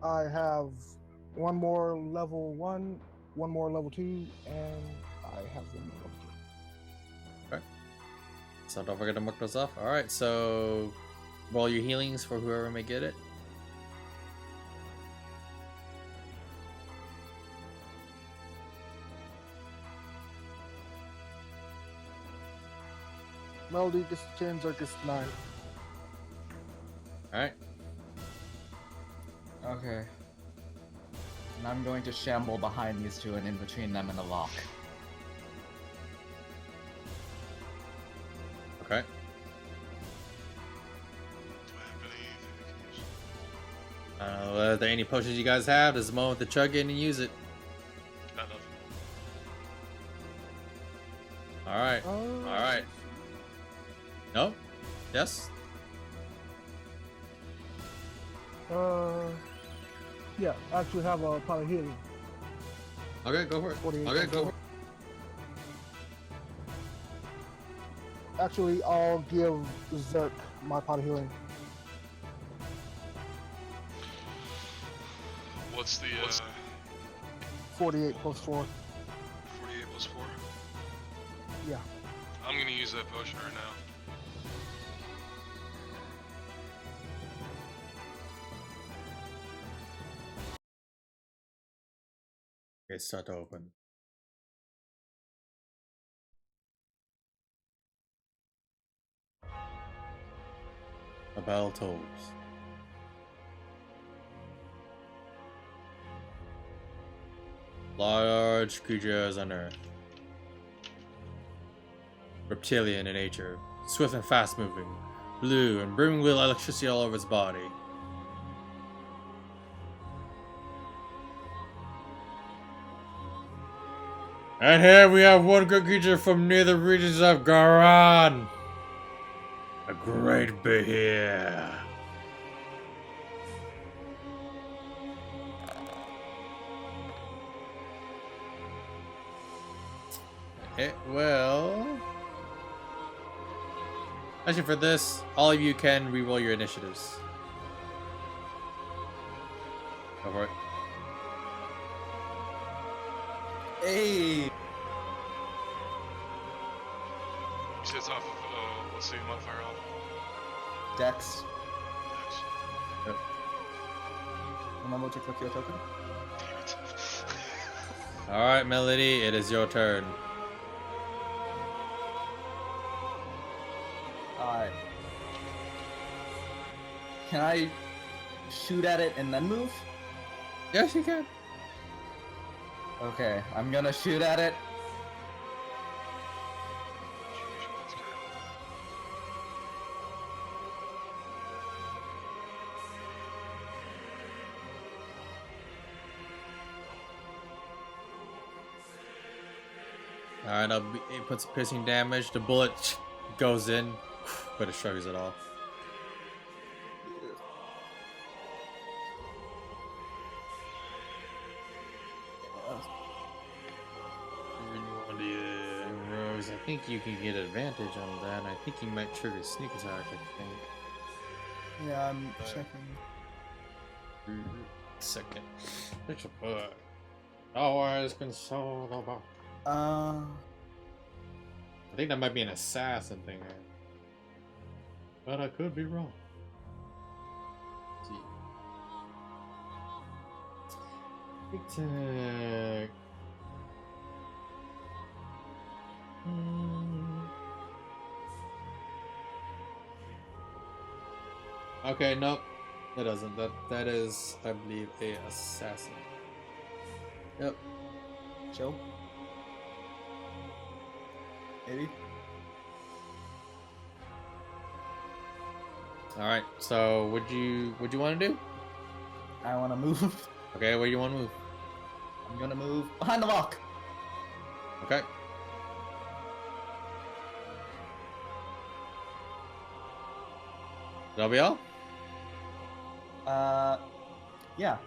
I have 1 more level 1, 1 more level 2, and I have 1 more level 2. Okay. So don't forget to mark those off. Alright, so roll your healings for whoever may get it. Melody gets 10, Zerg gets 9. Alright. Okay. And I'm going to shamble behind these two and in between them in the lock. Okay. Do I have anything I can use? Are there any potions you guys have? This is the moment to chug in and use it. Got nothing. Alright. Alright. No? Yes? Yeah, I actually have a pot of healing. Okay, go for it. 48 Okay, go for it. Actually, I'll give Zerk my pot of healing. What's the 48 plus 4. 48 plus 4? Yeah. I'm gonna use that potion right now. Okay, start to open. A bell tolls. Large creatures unearthed. Reptilian in nature, swift and fast moving, blue and brimming with electricity all over its body. And here we have one good creature from near the regions of Garan. A great behir. It will. Actually, for this, all of you can reroll your initiatives. Go for it. Hey! You said it's off of, what's the modifier off? Dex. Dex. Yep. Remember to click your token? Damn it. Alright, Melody, it is your turn. Alright. Can I shoot at it and then move? Yes, you can. Okay, I'm gonna shoot at it. Alright, it puts piercing damage. The bullet goes in, but it shrugs it off. Rose, I think you can get advantage on that. I think you might trigger sneak attack, I think. Yeah, I'm checking. Second. Which book? Always console about. I think that might be an assassin thing, right? But I could be wrong. Let's see. Big tech. Okay, nope. That doesn't. That is, I believe, a assassin. Yep. Chill. Maybe. All right. So, what you want to do? I wanna move. Okay, where do you want to move? I'm gonna move behind the rock. Okay. That'll be all? Yeah.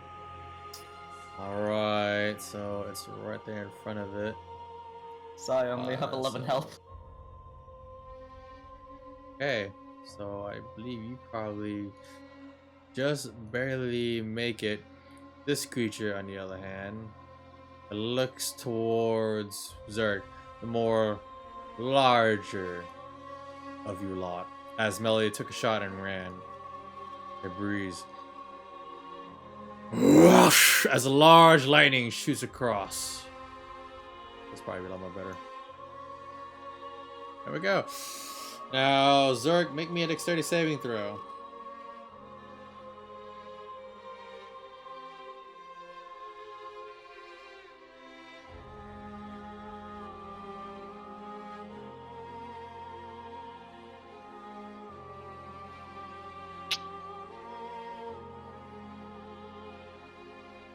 Alright, so it's right there in front of it. Sorry, I only have 11 health. Okay, so I believe you probably just barely make it. This creature, on the other hand, it looks towards Zerk, the more larger of you lot. As Melody took a shot and ran. A breeze. Whoosh! As a large lightning shoots across. That's probably a lot more better. There we go. Now, Zerk, make me a dexterity saving throw.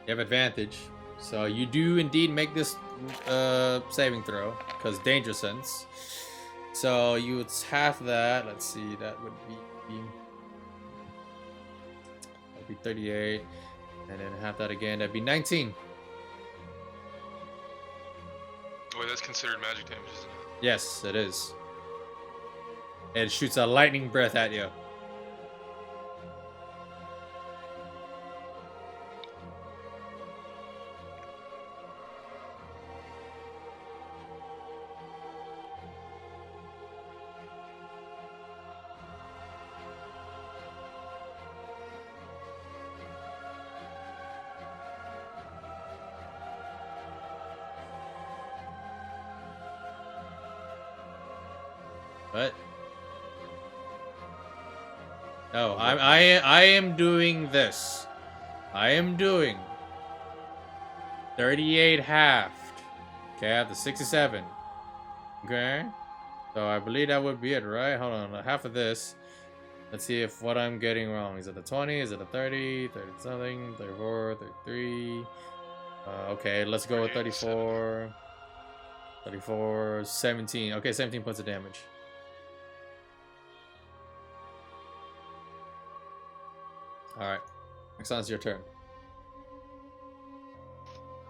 You have advantage. So you do indeed make this saving throw because danger sense. So you would half that. Let's see, that'd be 38, and then half that again. That'd be 19. Wait, that's considered magic damage, isn't it? Yes, it is. It shoots a lightning breath at you. What? No, I am doing this. I am doing 38 halved. Okay, I have the 67. Okay. So I believe that would be it, right? Hold on, half of this. Let's see if what I'm getting wrong. Is it the 20? Is it a 30? 30 something? 34? 33? Okay, let's go with 34. 34, 17. Okay, 17 points of damage. Alright. Exxon, it's your turn.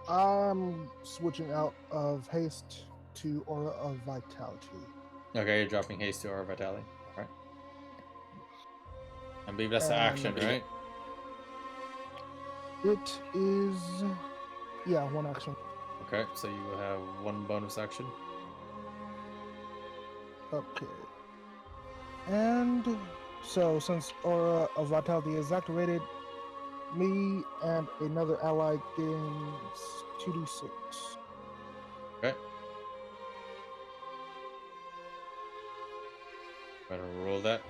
I'm switching out of haste to Aura of Vitality. Okay, you're dropping haste to Aura of Vitality. Alright. I believe that's the action, right? It is... yeah, one action. Okay, so you will have one bonus action. Okay. And so since Aura of Vitality is activated, me and another ally gains 2d6. Okay. Better roll that.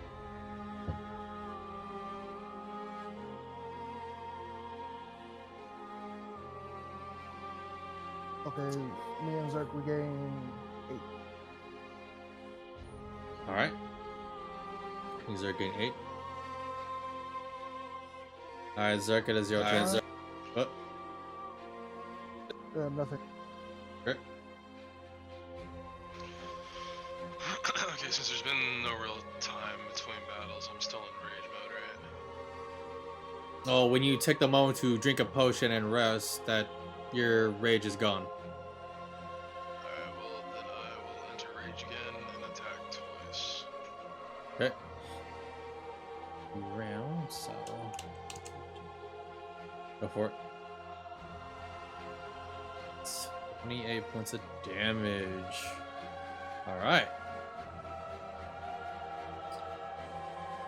Okay, me and Zerk regain 8. Alright. Zerk gain 8. Alright, Zerk, it is your turn. Oh. Nothing. Okay. Okay, since there's been no real time between battles, I'm still in rage mode, right? Oh, when you take the moment to drink a potion and rest, that your rage is gone. Alright, well, then I will enter rage again and attack twice. Okay. Round, so go for it. It's 28 points of damage. Alright.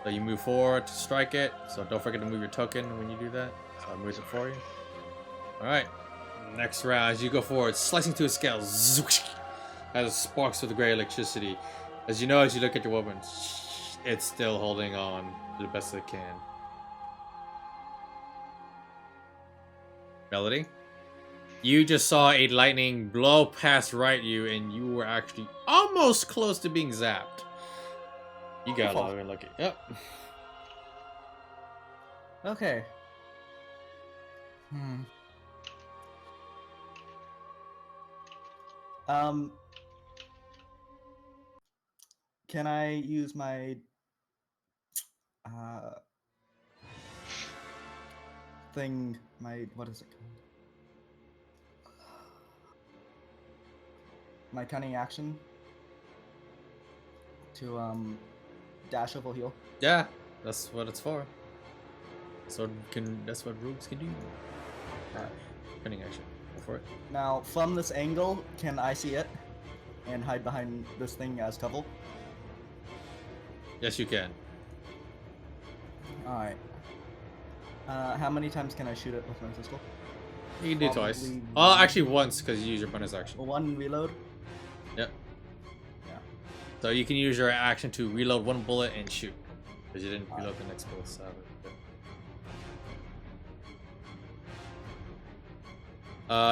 So you move forward to strike it, so don't forget to move your token when you do that. So I moved it for you. Alright. Next round, as you go forward, slicing to its scales, zoosh, as it sparks with gray electricity. As you know, as you look at your weapon, it's still holding on to the best it can. Melody, you just saw a lightning blow past right you, and you were actually almost close to being zapped. You got a lot of lucky. Yep. Okay. Can I use my thing? What is it called? My cunning action to dash over heal. Yeah, that's what it's for. So that's what rogues can do. Alright, cunning action. Go for it. Now, from this angle, can I see it and hide behind this thing as cover? Yes, you can. Alright. How many times can I shoot it with my pistol? You can do twice. Probably Oh, actually once, because you use your bonus action. One reload. Yep. Yeah. So you can use your action to reload one bullet and shoot, because you didn't reload the next bullet. So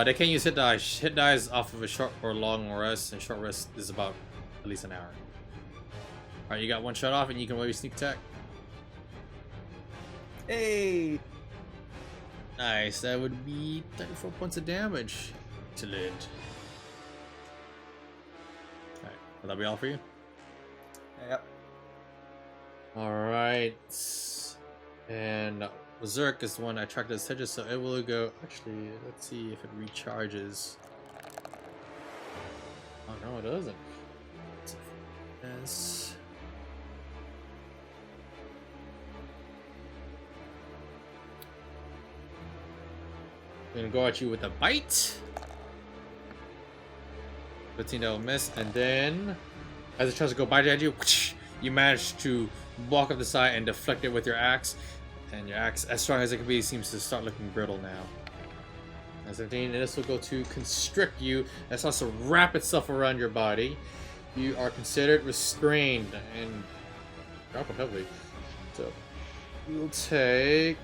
they can use hit dice. Hit dice off of a short or long rest, and short rest is about at least an hour. Alright, you got one shot off, and you can wave your sneak attack. Hey! Nice, that would be 34 points of damage. Excellent. Alright, will that be all for you? Yep. Alright. And Berserk is the one I attracted its attention, so it will go. Actually, let's see if it recharges. Oh no, it doesn't. Yes. I'm gonna go at you with a bite. 15 that will miss, and then as it tries to go bite at you, you manage to walk up the side and deflect it with your axe. And your axe, as strong as it can be, seems to start looking brittle now. As 15, this will go to constrict you. It starts to wrap itself around your body. You are considered restrained and dropping heavily. So you'll take,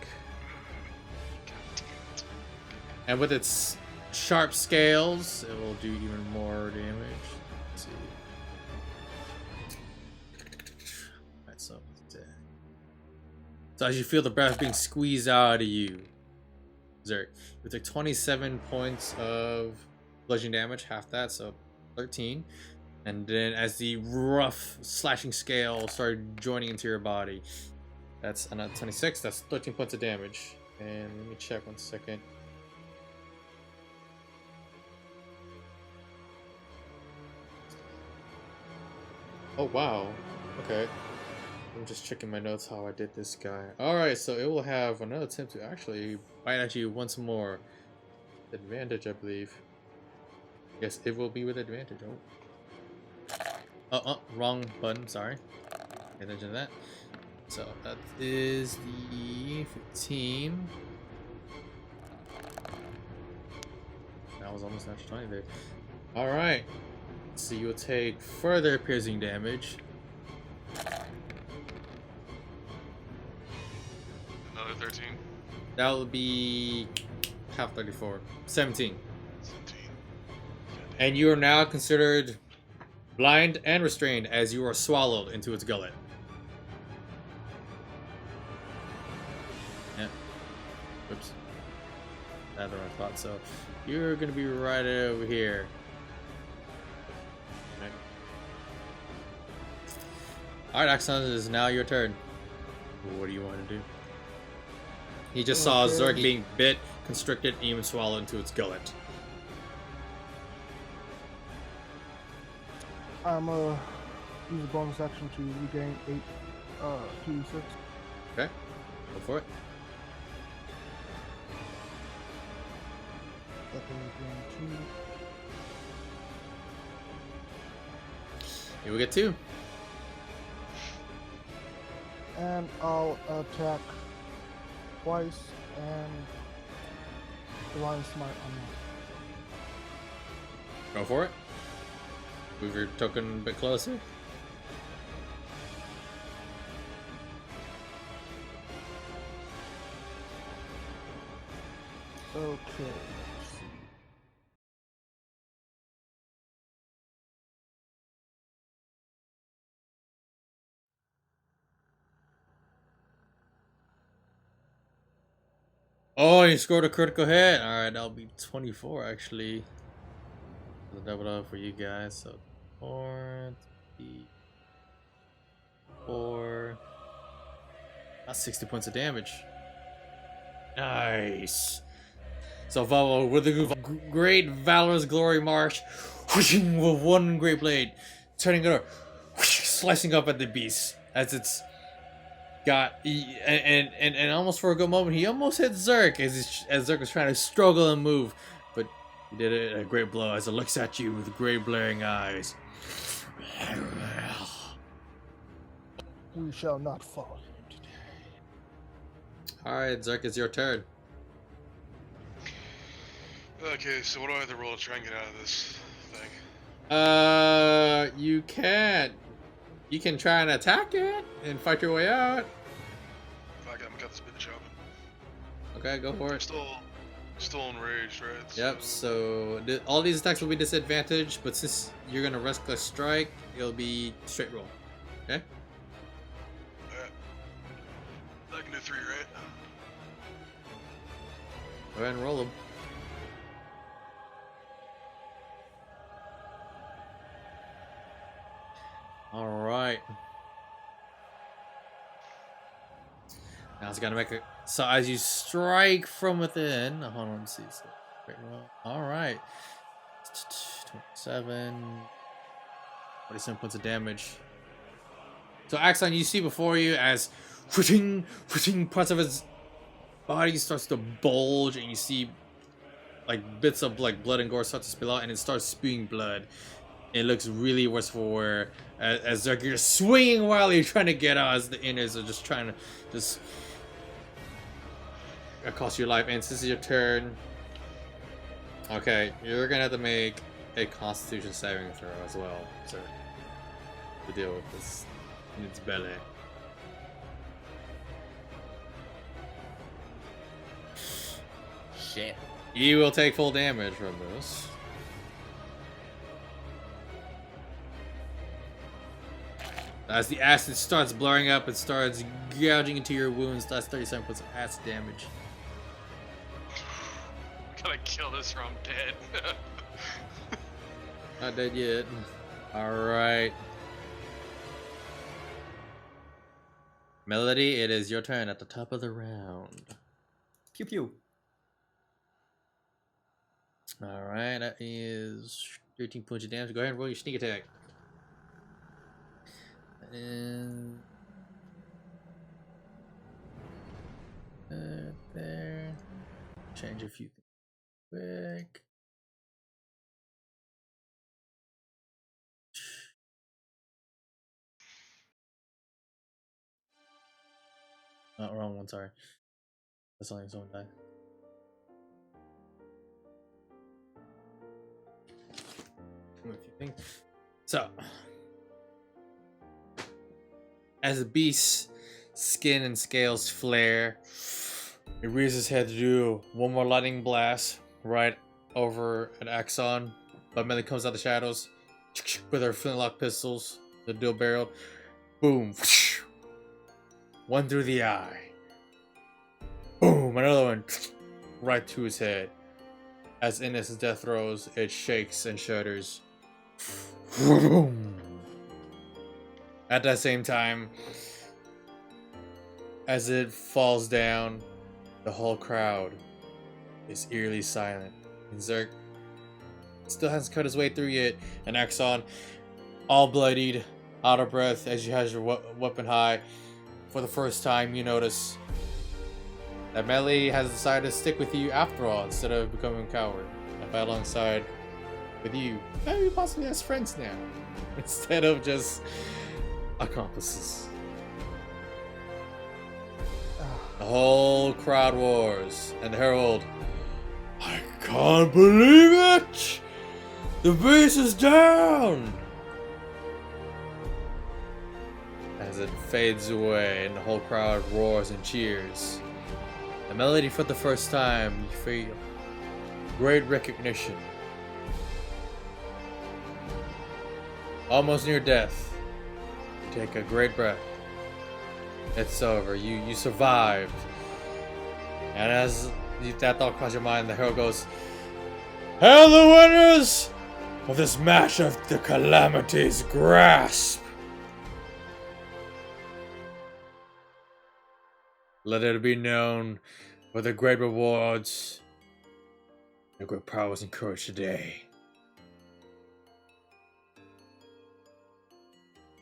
and with its sharp scales, it will do even more damage. Let's see. Alright, so as you feel the breath being squeezed out of you, Zerk, you take 27 points of bludgeoning damage, half that, so 13. And then as the rough slashing scale started joining into your body, that's another 26, that's 13 points of damage. And let me check 1 second. Oh wow, okay. I'm just checking my notes how I did this guy. Alright, so it will have another attempt to actually bite at you once more. Advantage, I believe. Yes, it will be with advantage. Oh. Wrong button, sorry. Pay attention to that. So that is the 15. That was almost natural 20 there. Alright. So you will take further piercing damage. Another 13. That will be half 34. 17. 17. And you are now considered blind and restrained as you are swallowed into its gullet. Yeah. Oops. That's the wrong spot. So you're going to be right over here. Okay. Alright, Axon, it is now your turn. What do you want to do? He just saw Zerg being bit, constricted, and even swallowed into its gullet. I'm use a bonus action to regain 8 P6. Okay, go for it. That will regain 2. You will get 2. And I'll attack twice and divine smite on that. Go for it. Move your token a bit closer. Okay. Let's see. Oh, you scored a critical hit. Alright, that'll be 24 actually. I'll double up for you guys. So 4. That's 60 points of damage. Nice. So Valo, with the great valorous glory march, whooshing with one great blade, turning it over, slicing up at the beast as it's got and almost for a good moment he almost hit Zerk as Zerk was trying to struggle and move, but he did it a great blow as it looks at you with great blaring eyes. We shall not fall here today. Alright, Zerk, it's your turn. Okay, so what do I have to roll to try and get out of this thing? You can't. You can try and attack it and fight your way out. Fuck it, I'm gonna cut this bitch open. Okay, go for I'm it. still enraged, right? Yep, so all these attacks will be disadvantaged, but since you're gonna risk a strike, it'll be straight roll. Okay? Alright. I can do 3, right? Go ahead and roll them. Alright. Now it's gotta make it. So as you strike from within. Hold on, let's see. So, alright. 27. 47 points of damage. So Axon, you see before you as parts of his body starts to bulge, and you see like bits of like blood and gore start to spill out, and it starts spewing blood. It looks really worse for wear as like you're swinging while you're trying to get out, as the innards are just trying to just cost your life. And since it's your turn, okay, you're gonna have to make a Constitution saving throw as well, sir, to deal with this in its belly. Shit. You will take full damage from this. As the acid starts blowing up, it starts gouging into your wounds. That's 37 points of acid damage. Gotta kill this or I'm dead. Not dead yet. Alright. Melody, it is your turn at the top of the round. Pew pew. Alright, that is 13 points of damage. Go ahead and roll your sneak attack. And there. Change a few things quick. Oh, wrong one, sorry. That's only someone died. Move a few things. So, as the beast's skin and scales flare, it raises its head to do one more lightning blast right over at Axon. But Melly comes out of the shadows with her flintlock pistols, the dual barreled. Boom. One through the eye. Boom. Another one right to his head. As in its death throes, it shakes and shudders. At that same time, as it falls down, the whole crowd is eerily silent. And Zerk still hasn't cut his way through yet. And Axon, all bloodied, out of breath, as you have your weapon high. For the first time, you notice that Melly has decided to stick with you after all, instead of becoming a coward and fight alongside with you. Maybe possibly as friends now, instead of just accomplices. The whole crowd roars, and the herald, I can't believe it! The beast is down! As it fades away, and the whole crowd roars and cheers. The melody, for the first time, you feel great recognition. Almost near death, you take a great breath. It's over. You survived. And as that thought crosses your mind, the hero goes, Hail the winners of this match of the Calamity's Grasp! Let it be known for the great rewards, the great prowess and courage today.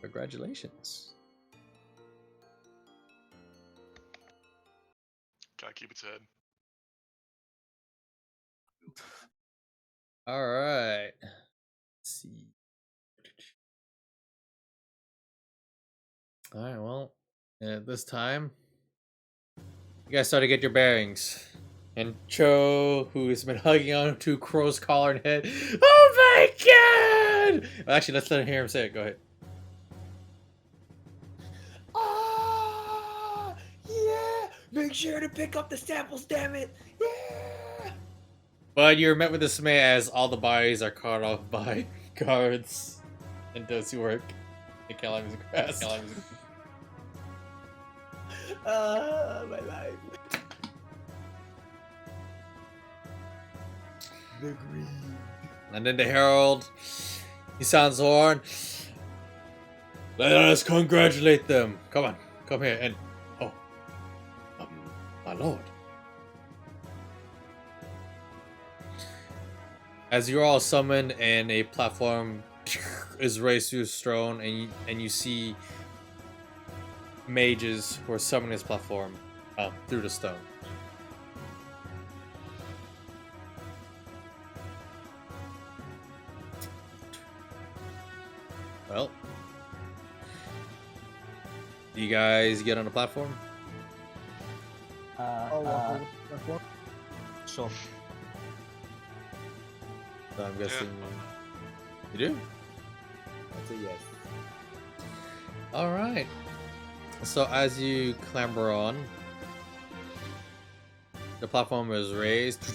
Congratulations. Gotta keep its head. Alright. Let's see. Alright, well, at this time, you guys start to get your bearings. And Cho, who has been hugging on to Crow's collar and head, oh my god! Actually, let's let him hear him say it. Go ahead. Ah, yeah! Make sure to pick up the samples, damn it! Yeah! But you're met with dismay as all the bodies are caught off by guards and those who work in Calamity's Grasp. Ah, my life. the green. And then the herald, he sounds the horn. Let us congratulate them. Come on, come here. And my lord. As you're all summoned and a platform is raised to his throne, and you see mages who are summoning this platform through the stone. Well, do you guys get on the platform? Sure. So I'm guessing you do. That's a yes. All right. So as you clamber on, the platform is raised,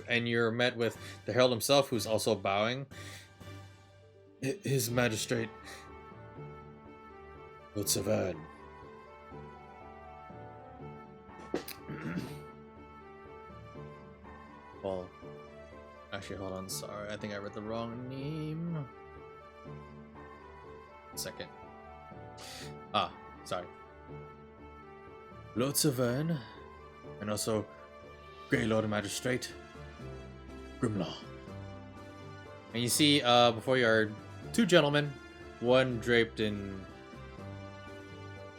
and you're met with the herald himself, who's also bowing. His Magistrate, Lord Sawfang. Well, actually, hold on. Sorry, I think I read the wrong name. 1 second. Sorry. Lord Sawfang, and also Grey Lord Magistrate, Grimlaw. And you see, before you are 2 gentlemen, one draped in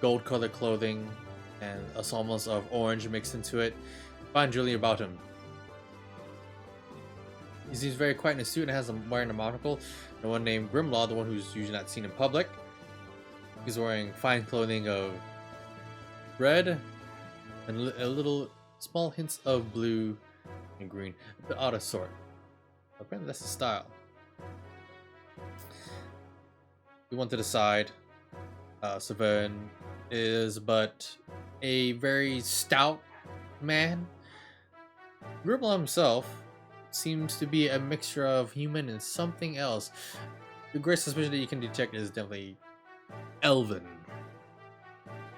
gold-colored clothing and a semblance of orange mixed into it. Find Julian about him. He seems very quiet in his suit and has wearing a monocle. The one named Grimlaw, the one who's usually not seen in public, he's wearing fine clothing of red and a little small hints of blue and green, a bit out of sort. Apparently that's the style. We want to decide. Sawfang is but a very stout man. Grimlaw himself seems to be a mixture of human and something else. The great suspicion that you can detect is definitely elven.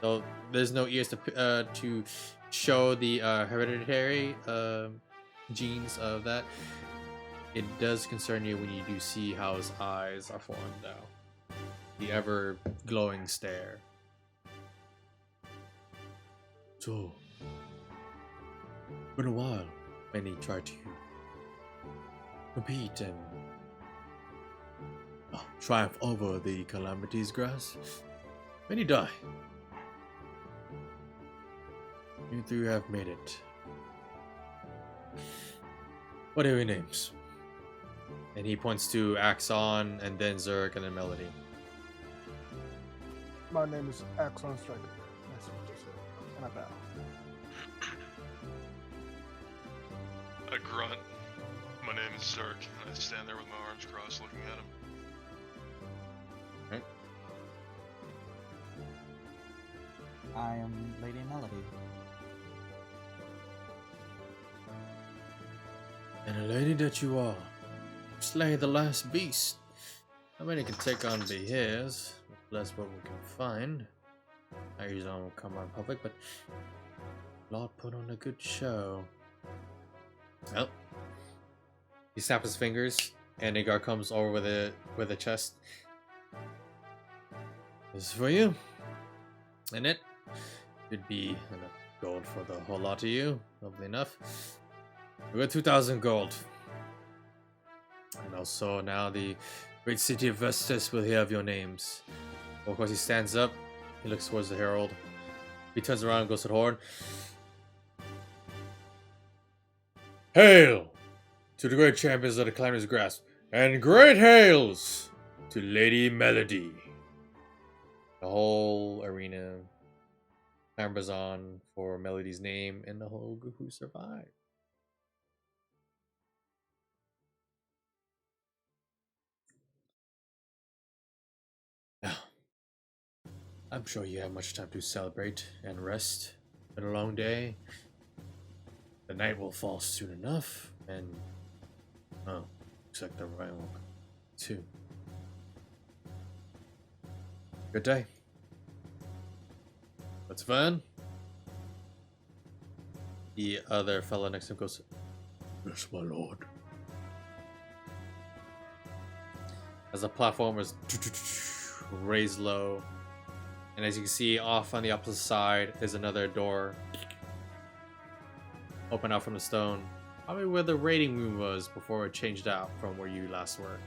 So there's no ears to show the hereditary genes of that. It does concern you when you do see how his eyes are formed now. The ever glowing stare. So, been a while. Many try to compete and triumph over the calamity's grass. Many die. You 3 have made it. What are your names? And he points to Axon, and then Zerg, and then Melody. My name is Axon Striker. That's what you said. And I bow. I grunt. My name is Zerk, and I stand there with my arms crossed looking at him. Right. I am Lady Melody. And a lady that you are, slay the last beast. How many can take on bears? That's what we can find. I usually don't come on public, but Lord put on a good show. Well, he snaps his fingers, and a guard comes over with a chest. This is for you. And it should be enough gold for the whole lot of you. Lovely enough. We got 2,000 gold. And also now the great city of Vestus will hear of your names. Well, of course, he stands up. He looks towards the herald. He turns around and goes to the horn. Hail to the great champions of the Climber's Grasp, and great hails to Lady Melody. The whole arena clambers on for Melody's name and the whole group who survived. Now, I'm sure you have much time to celebrate and rest. It's been a long day. The night will fall soon enough, and looks like the rain will come too. Good day. What's fun? The other fellow next to him goes, "Yes, my lord." as the platform is raised low. And as you can see, off on the opposite side is another door. Open out from the stone. Probably where the raiding room was before it changed out from where you last were.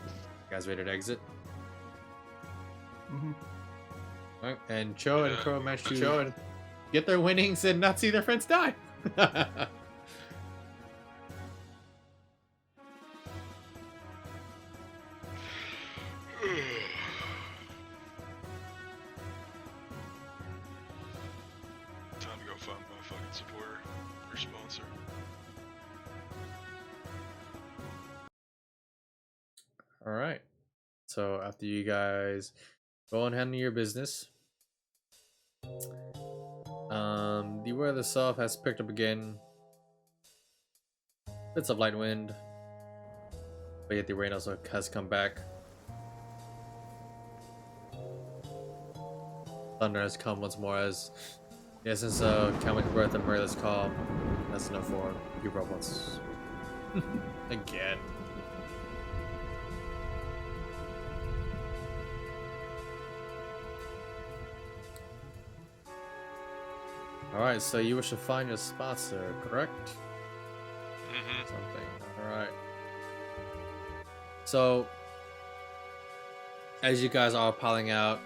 You guys ready to exit? Mm-hmm. Alright, and Cho and Crow managed to get their winnings and not see their friends die. Time to go find my fucking supporter or sponsor. Alright. So after you guys go and handle your business, the weather itself has picked up again. Bits of light wind, but yet the rain also has come back. Thunder has come once more as the essence of Comic Breath and Marilla's Call. That's enough for you robots. Again. Alright, so you wish to find your sponsor, correct? Something. Alright. So, as you guys are piling out,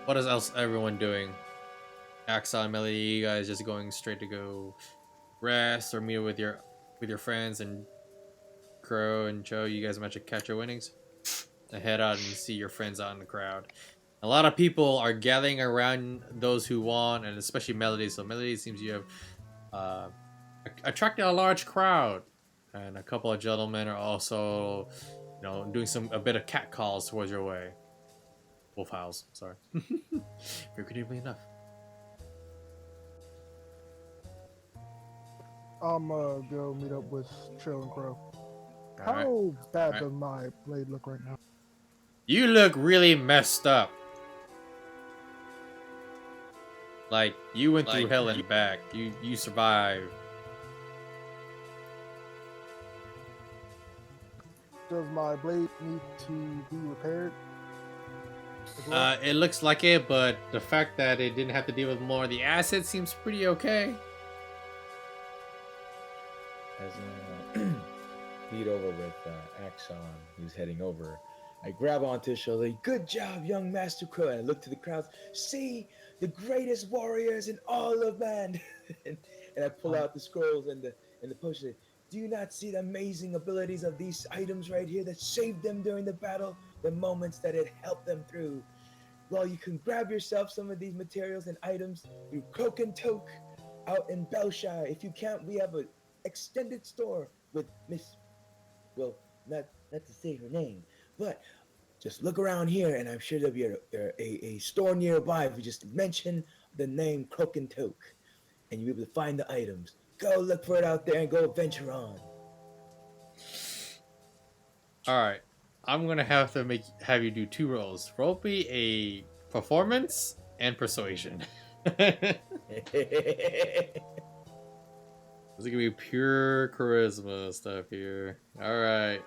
what is else everyone doing? Axon, Melody, you guys just going straight to go rest or meet with your friends, and Crow and Joe, you guys might catch your winnings and head out and see your friends out in the crowd. A lot of people are gathering around those who won, and especially Melody. So Melody, seems you have attracted a large crowd, and a couple of gentlemen are also, you know, doing a bit of cat calls towards your way. Wolf howls. Sorry. Figuratively enough. I'm go meet up with Trill and Crow. All right. How bad does my blade look right now? You look really messed up. Like, you went through hell and back. You survived. Does my blade need to be repaired? as well? It looks like it, but the fact that it didn't have to deal with more of the acid seems pretty okay. As beat over with Axon, who's heading over, I grab onto his shoulder. Good job, young Master Crow. And I look to the crowd. See, the greatest warriors in all of man. and I pull out the scrolls and the potion. Do you not see the amazing abilities of these items right here that saved them during the battle? The moments that it helped them through. Well, you can grab yourself some of these materials and items through Cloak and Toke out in Belshire. If you can't, we have an extended store with Miss, well, not to say her name, but just look around here, and I'm sure there'll be a store nearby if you just mention the name Cloak and Toke, and you'll be able to find the items. Go look for it out there and go venture on. Alright. I'm gonna have to have you do 2 rolls. Roll me a performance and persuasion. This is gonna be pure charisma stuff here. Alright.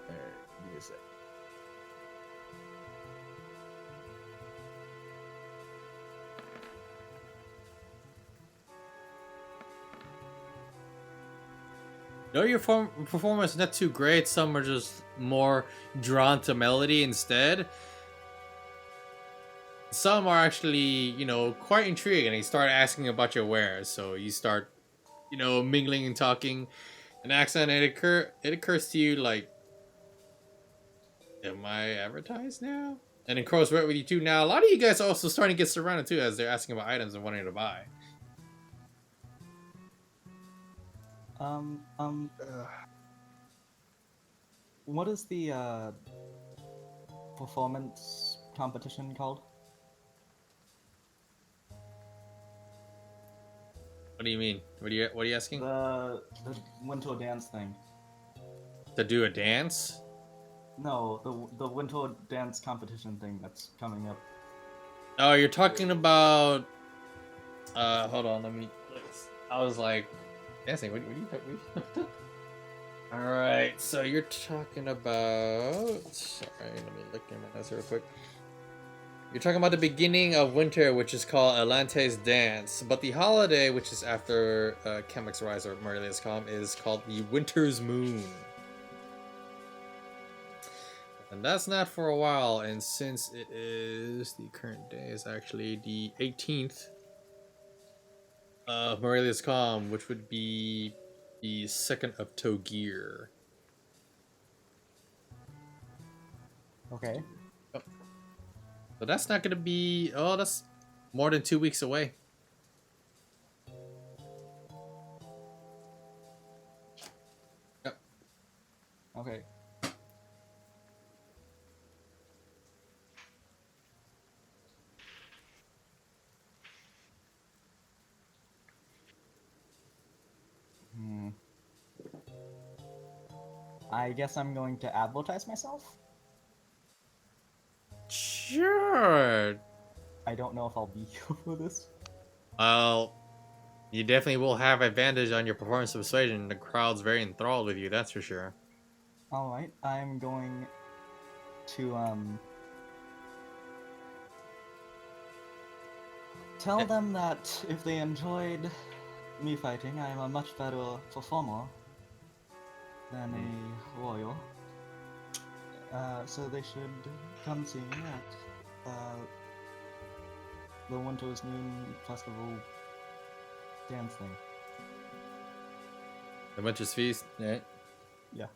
Give me a sec. No, your performance is not too great. Some are just more drawn to melody instead. Some are actually, you know, quite intrigued, and they start asking about your wares. So you start, you know, mingling and talking. An accent, it occurs to you like, am I advertised now? And it Crow's right with you too. Now, a lot of you guys are also starting to get surrounded too, as they're asking about items and wanting to buy. What is the performance competition called? What do you mean? What are you asking? The winter dance thing. To do a dance? No, the winter dance competition thing that's coming up. Oh, you're talking about. Hold on, let me. I was like, dancing. What are you talking? Alright, so you're talking about... Sorry, let me look at my notes real quick. You're talking about the beginning of winter, which is called Atlante's Dance. But the holiday, which is after Chemic's Rise or Morelia's Calm, is called the Winter's Moon. And that's not for a while, and since it is... The current day is actually the 18th of Morelia's Calm, which would be the 2nd of Togir. Okay. So that's not gonna be... Oh, that's more than 2 weeks away. Yep. Okay. I guess I'm going to advertise myself. Sure. I don't know if I'll be here for this. Well, you definitely will have advantage on your performance of persuasion. The crowd's very enthralled with you, that's for sure. Alright, I'm going to, tell them that if they enjoyed me fighting, I am a much better performer than a warrior. So they should come see me at the Winter's Moon Festival dance thing. The Winter's Feast, right? Yeah.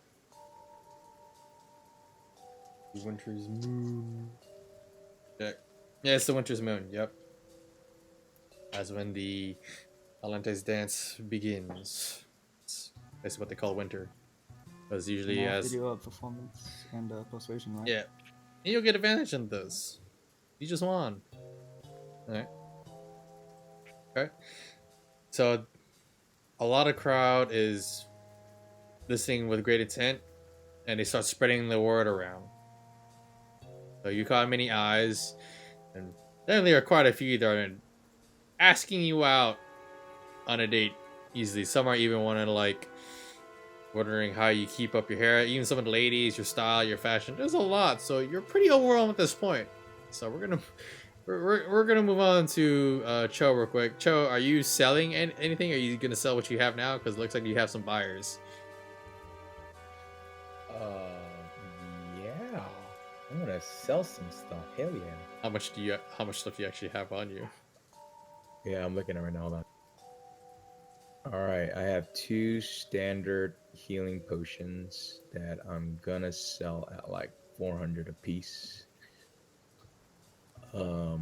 The Winter's Moon. Yeah, it's the Winter's Moon, yep. That's when the Atlante's Dance begins. It's basically what they call winter. Because usually I have as... to do a performance and persuasion, right? Yeah. And you'll get advantage on those. You just won. Alright. Okay. So, a lot of crowd is listening with great intent, and they start spreading the word around. So you caught many eyes, and then there are quite a few that are asking you out on a date easily. Some are even wanting to, like, wondering how you keep up your hair. Even some of the ladies, your style, your fashion. There's a lot, so you're pretty overwhelmed at this point. So we're gonna move on to Cho real quick. Cho, are you selling anything? Are you gonna sell what you have now? Because it looks like you have some buyers. Yeah. I'm gonna sell some stuff. Hell yeah. How much stuff do you actually have on you? Yeah, I'm looking at it right now. Hold on. All right, I have 2 standard healing potions that I'm gonna sell at like 400 a piece. I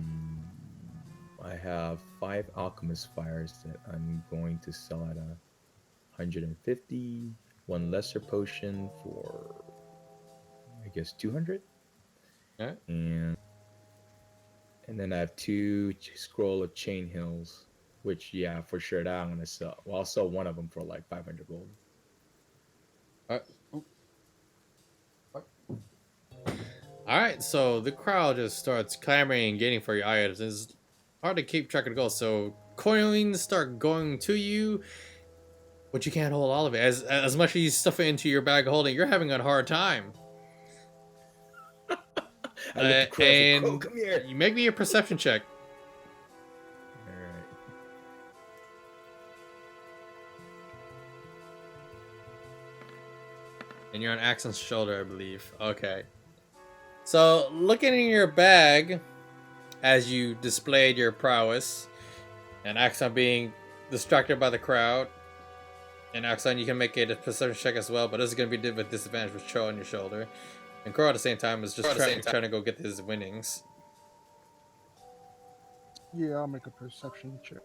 have 5 alchemist fires that I'm going to sell at 150. 1 lesser potion for, I guess, 200. Yeah. And then I have 2 scroll of chain hills. Which, yeah, for sure, that I'm gonna sell. Well, I'll sell one of them for like 500 gold. Alright, so the crowd just starts clamoring and getting for your items. It's hard to keep track of the goals, so coins start going to you, but you can't hold all of it. As much as you stuff it into your bag of holding, you're having a hard time. And come here. You make me a perception check. And you're on Axon's shoulder, I believe. Okay. So, looking in your bag, as you displayed your prowess, and Axon being distracted by the crowd, and Axon, you can make a perception check as well, but this is going to be with disadvantage with Cho on your shoulder. And Crow at the same time is just trying to go get his winnings. Yeah, I'll make a perception check.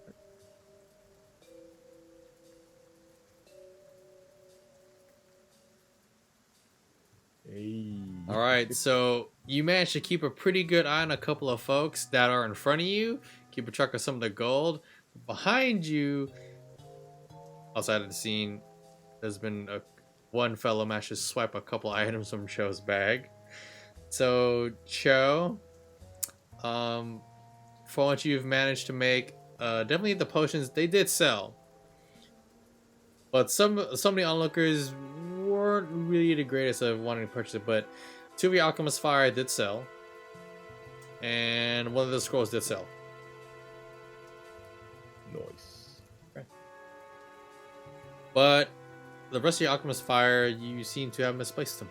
Hey. Alright, so you managed to keep a pretty good eye on a couple of folks that are in front of you. Keep a track of some of the gold. Behind you, outside of the scene, there's been one fellow managed to swipe a couple items from Cho's bag. So, Cho, for what you've managed to make, definitely the potions, they did sell. But some of the onlookers weren't really the greatest of wanting to purchase it, but 2 of your Alchemist Fire did sell. And 1 of the scrolls did sell. Nice. Okay. But the rest of your Alchemist Fire, you seem to have misplaced them.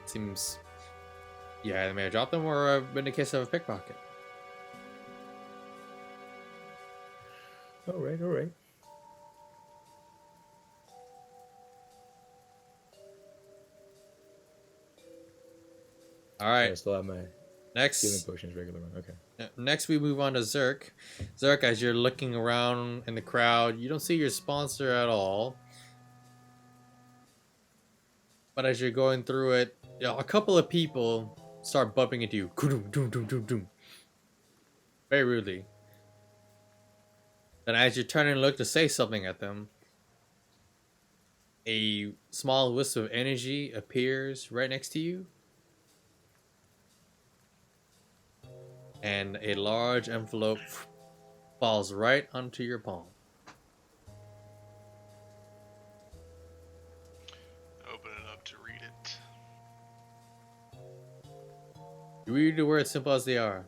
Seems you either may have dropped them or been the case of a pickpocket. Alright, alright. Alright. I still have my healing Next, potions regular one. Okay. next we move on to Zerk. Zerk, as you're looking around in the crowd, you don't see your sponsor at all. But as you're going through it, a couple of people start bumping into you. Very rudely. Then as you turn and look to say something at them, a small wisp of energy appears right next to you. And a large envelope falls right onto your palm. Open it up to read it. You read the words simple as they are.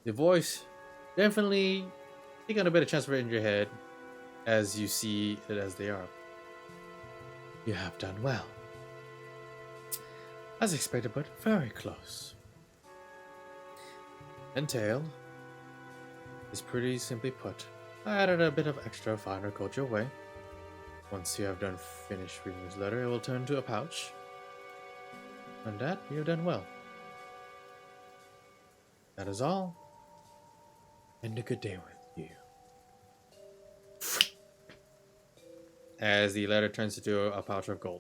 The voice definitely taking a bit of chance for it in your head as you see it as they are. You have done well. As expected, but very close. Entail is pretty simply put. I added a bit of extra finer gold your way. Once you have finished reading this letter, it will turn to a pouch. And that you have done well. That is all. And a good day with you. As the letter turns into a pouch of gold.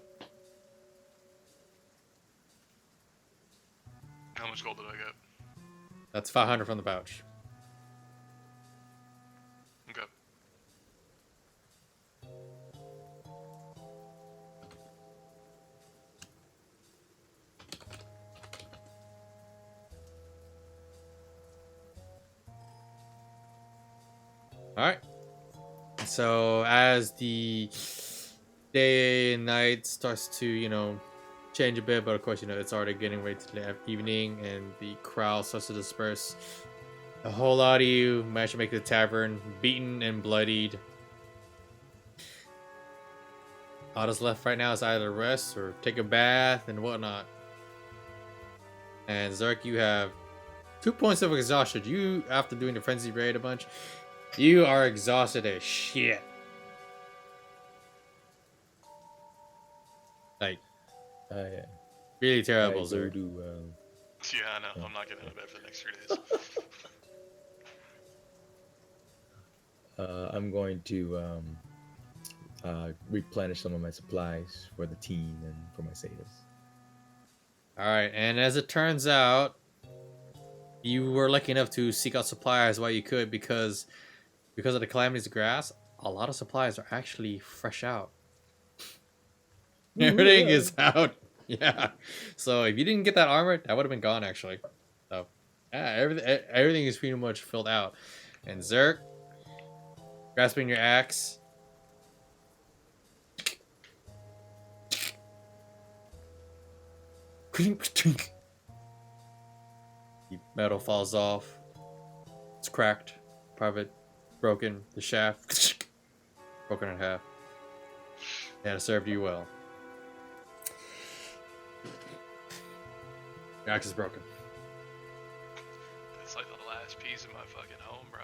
How much gold did I get? That's 500 from the pouch. Okay. Alright. So as the day and night starts to, change a bit, but of course, it's already getting ready to the evening and the crowd starts to disperse. A whole lot of you manage to make the tavern, beaten and bloodied. All that's left right now is either rest or take a bath and whatnot. And Zerk, you have 2 points of exhaustion. You, after doing the frenzy raid a bunch, you are exhausted as shit. Like, really terrible, I Zerk. do well. Yeah, I know. I'm not getting out of bed for the next 3 days. I'm going to replenish some of my supplies for the team and for my satyrs. Alright, and as it turns out, you were lucky enough to seek out supplies while you could because of the calamities of grass, a lot of supplies are actually fresh out. Everything is out. Yeah. So if you didn't get that armor, that would have been gone actually. So yeah, everything is pretty much filled out. And Zerk, grasping your axe. The metal falls off. It's cracked. Private broken. The shaft broken in half. And it served you well. Your axe is broken. It's like the last piece of my fucking home, bro.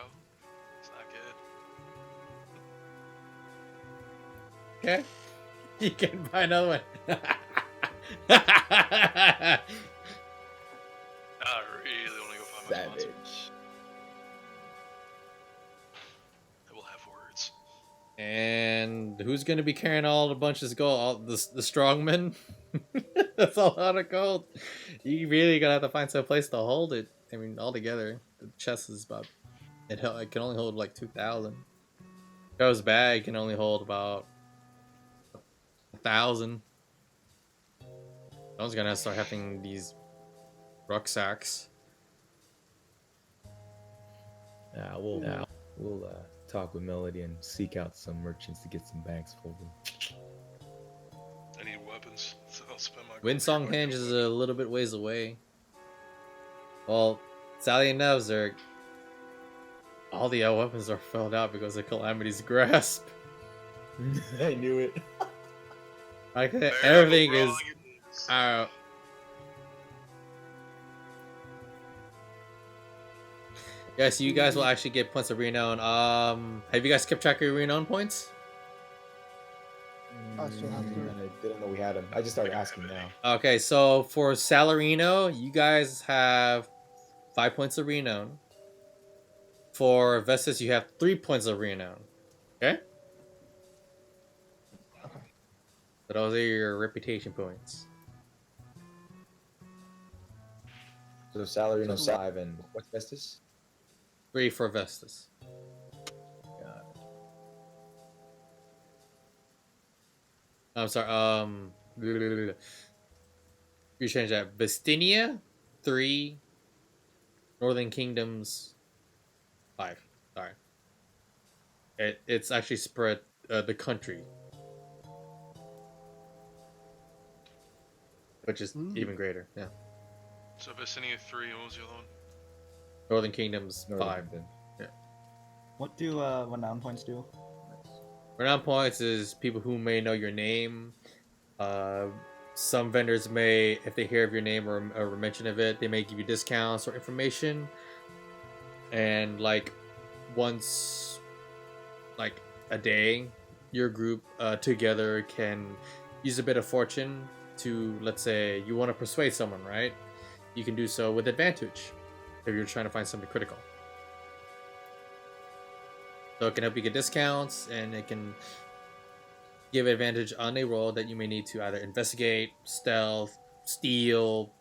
It's not good. Okay. You can buy another one. I really want to go find my sponsor. Savage. I will have words. And who's gonna be carrying all the bunches of gold? All the strongmen? That's a lot of gold. You really gonna have to find some place to hold it. I mean, all together, the chest is about. It can only hold like 2,000. Joe's bag can only hold about 1,000. Someone's gonna start having these rucksacks. We'll talk with Melody and seek out some merchants to get some bags full. I need weapons, so I'll spend my. Windsong Henge is a little bit ways away. Well, Sally and Nevzer, all the weapons are filled out because of Calamity's grasp. I knew it. Like There, everything bro, is out. Yeah, so you guys will actually get points of renown. Have you guys kept track of your renown points? I still have three. I didn't know we had them. I just started asking now. Okay, so for Salarino, you guys have 5 points of renown. For Vestas, you have 3 points of renown. Okay? Okay. So those are your reputation points. So salary no 5 and what's Vestas? 3 for Vestas. God. I'm sorry, you change that. Vestinia, 3. Northern Kingdoms, 5. Sorry. It's actually spread the country. Which is even greater, yeah. So Vicinity 3, what was the other one? Northern Kingdoms, Northern 5. Kingdom. Yeah. What do renown points do? Renown points is people who may know your name. Some vendors may, if they hear of your name or mention of it, they may give you discounts or information. And like once, like a day, your group together can use a bit of fortune to, let's say, you want to persuade someone, right? You can do so with advantage if you're trying to find something critical. So it can help you get discounts, and it can give advantage on a roll that you may need to either investigate, stealth, steal,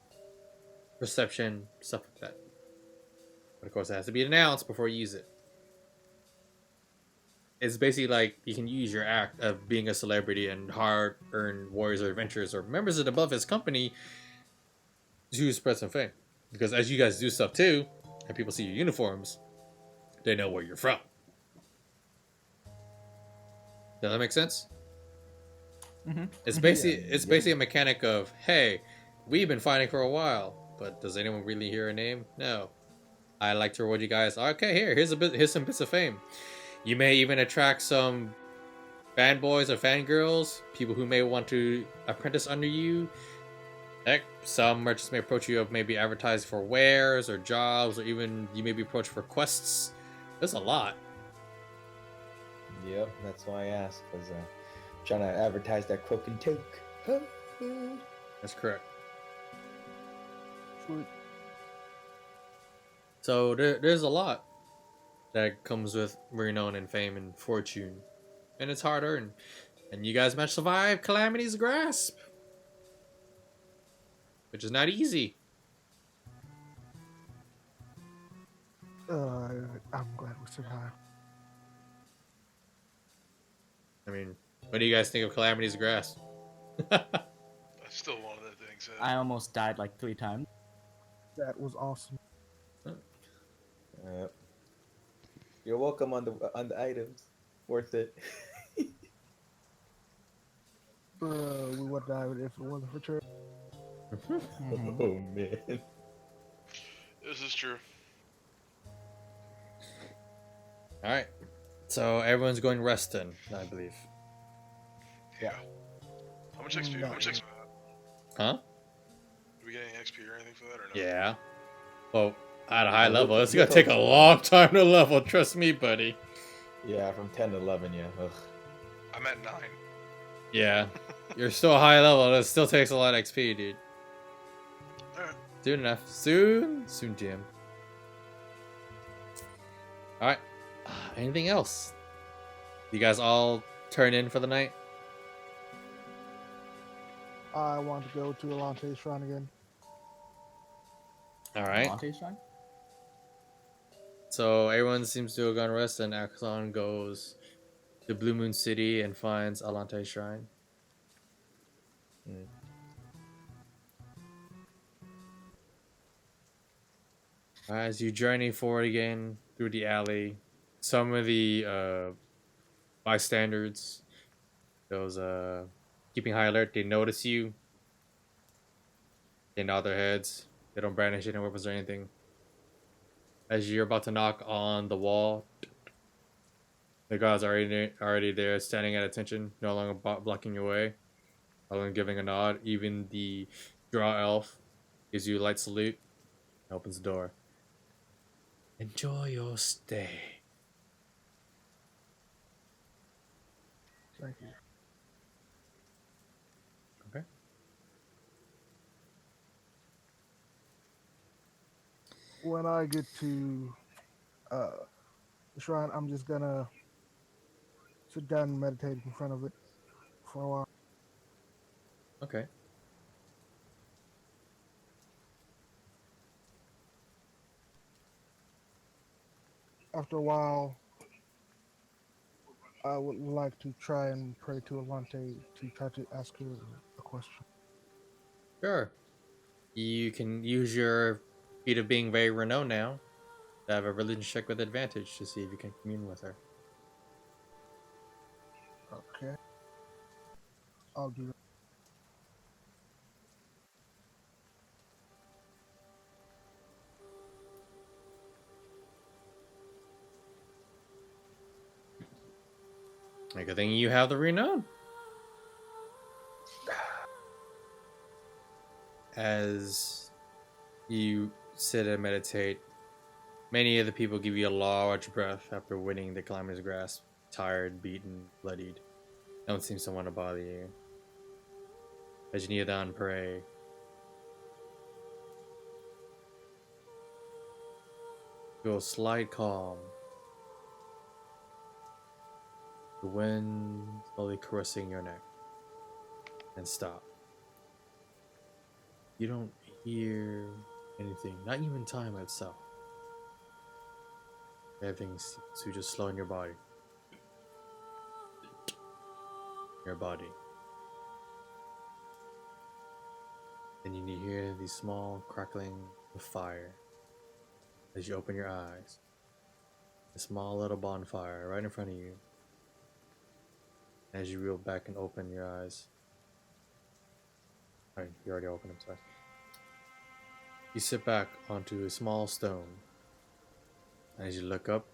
perception, stuff like that. But of course, it has to be announced before you use it. It's basically like you can use your act of being a celebrity and hard-earned warriors or adventurers or members of the Buffett's company to spread some fame. Because as you guys do stuff too, and people see your uniforms, they know where you're from. Does that make sense? Mm-hmm. It's basically a mechanic of, hey, we've been fighting for a while, but does anyone really hear a name? No. I like to reward you guys. Okay, here's some bits of fame. You may even attract some fanboys or fangirls, people who may want to apprentice under you. Heck, some merchants may approach you of maybe advertising for wares or jobs, or even you may be approached for quests. There's a lot. Yep, that's why I asked, because trying to advertise that cloak and toque. That's correct. Sweet. So there's a lot that comes with renown and fame and fortune, and it's hard earned. And you guys must survive Calamity's grasp, which is not easy. I'm glad we survived. I mean, what do you guys think of Calamity's grasp? That's still one of the things. I almost died like 3 times. That was awesome. You're welcome on the items. Worth it. We would die if it wasn't for church. Oh man. This is true. All right, so everyone's going resting, I believe. Yeah. How much XP? No. How much XP? Huh? Do we get any XP or anything for that or no? Yeah. Well, at a high Yeah, level, look- it's gonna look take a how- long time to level. Trust me, buddy. Yeah, from 10 to 11, yeah. Ugh. I'm at 9. Yeah, you're still high level. It still takes a lot of XP, dude. Alright. Soon enough. Soon, Jim. All right. Anything else? You guys all turn in for the night? I want to go to Alante's shrine again. All right. Monte Shrine? So everyone seems to have gone rest, and Axon goes to Blue Moon City and finds Alante Shrine. As you journey forward again through the alley, some of the bystanders, those keeping high alert, they notice you. They nod their heads. They don't brandish any weapons or anything. As you're about to knock on the wall, the guards are already there, standing at attention, no longer blocking your way, other giving a nod. Even the draw elf gives you a light salute and opens the door. Enjoy your stay. Thank you. Okay. When I get to the shrine, I'm just gonna sit down and meditate in front of it for a while. Okay. After a while, I would like to try and pray to Alante to try to ask her a question. Sure. You can use your feat of being very renowned now to have a religion check with advantage to see if you can commune with her. Okay, I'll do that. Good thing you have the renown. As you sit and meditate, many of the people give you a large breath after winning the Calamitous Grasp. Tired, beaten, bloodied. No one seems to want to bother you. As you kneel down and pray, feel a slight calm. The wind slowly caressing your neck. And stop. You don't hear anything, not even time itself. Everything seems to just slow in your body. Your body. Then you hear the small crackling of fire as you open your eyes. A small little bonfire right in front of you. As you reel back and open your eyes. Alright, you already opened them, sorry. You sit back onto a small stone. And as you look up,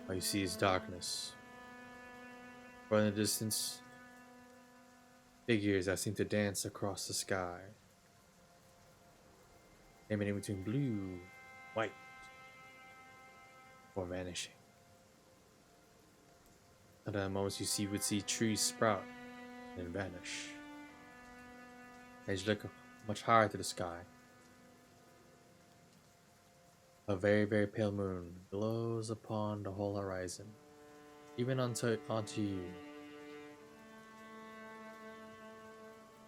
all you see is darkness. Far in the distance, figures that seem to dance across the sky. Emanating between blue, white, or vanishing. At the moments you would see trees sprout and vanish. As you look much higher to the sky, a very, very pale moon glows upon the whole horizon, even onto you.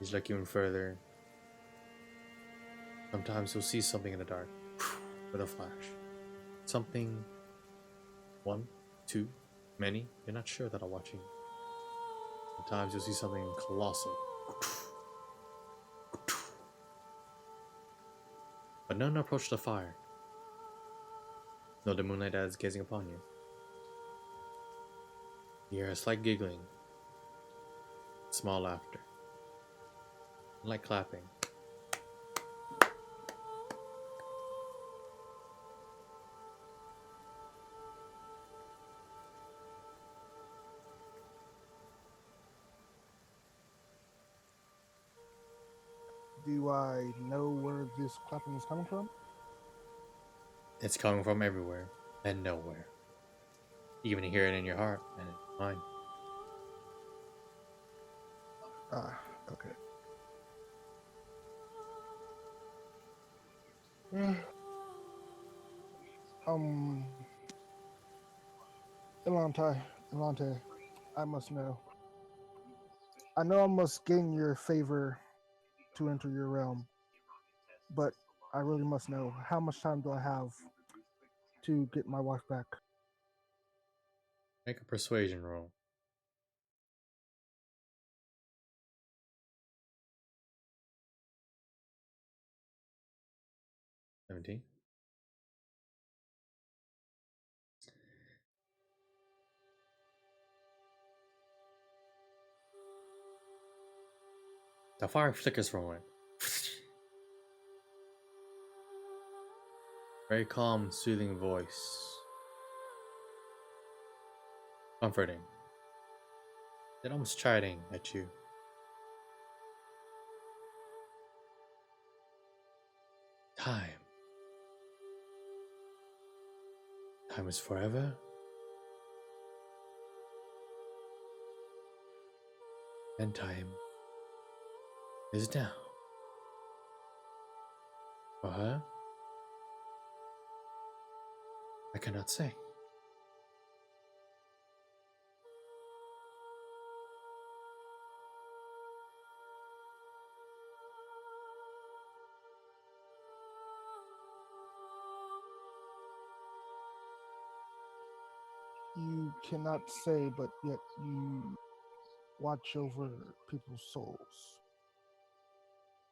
As you look even further, sometimes you'll see something in the dark, with a flash. Something, one, two, many, you're not sure that are watching. Sometimes you'll see something colossal. But none approach the fire. No, the moonlight that is gazing upon you. You hear a slight giggling, small laughter, light clapping. Do I know where this clapping is coming from? It's coming from everywhere and nowhere. You can even hear it in your heart and in your mind. Ah, okay. Elante, I must know. I know I must gain your favor to enter your realm, but I really must know how much time do I have to get my wife back? Make a persuasion roll. $17. The fire flickers for a moment. Very calm, soothing voice. Comforting. Yet almost chiding at you. Time. Time is forever. And time is now. For her, I cannot say. You cannot say, but yet you watch over people's souls.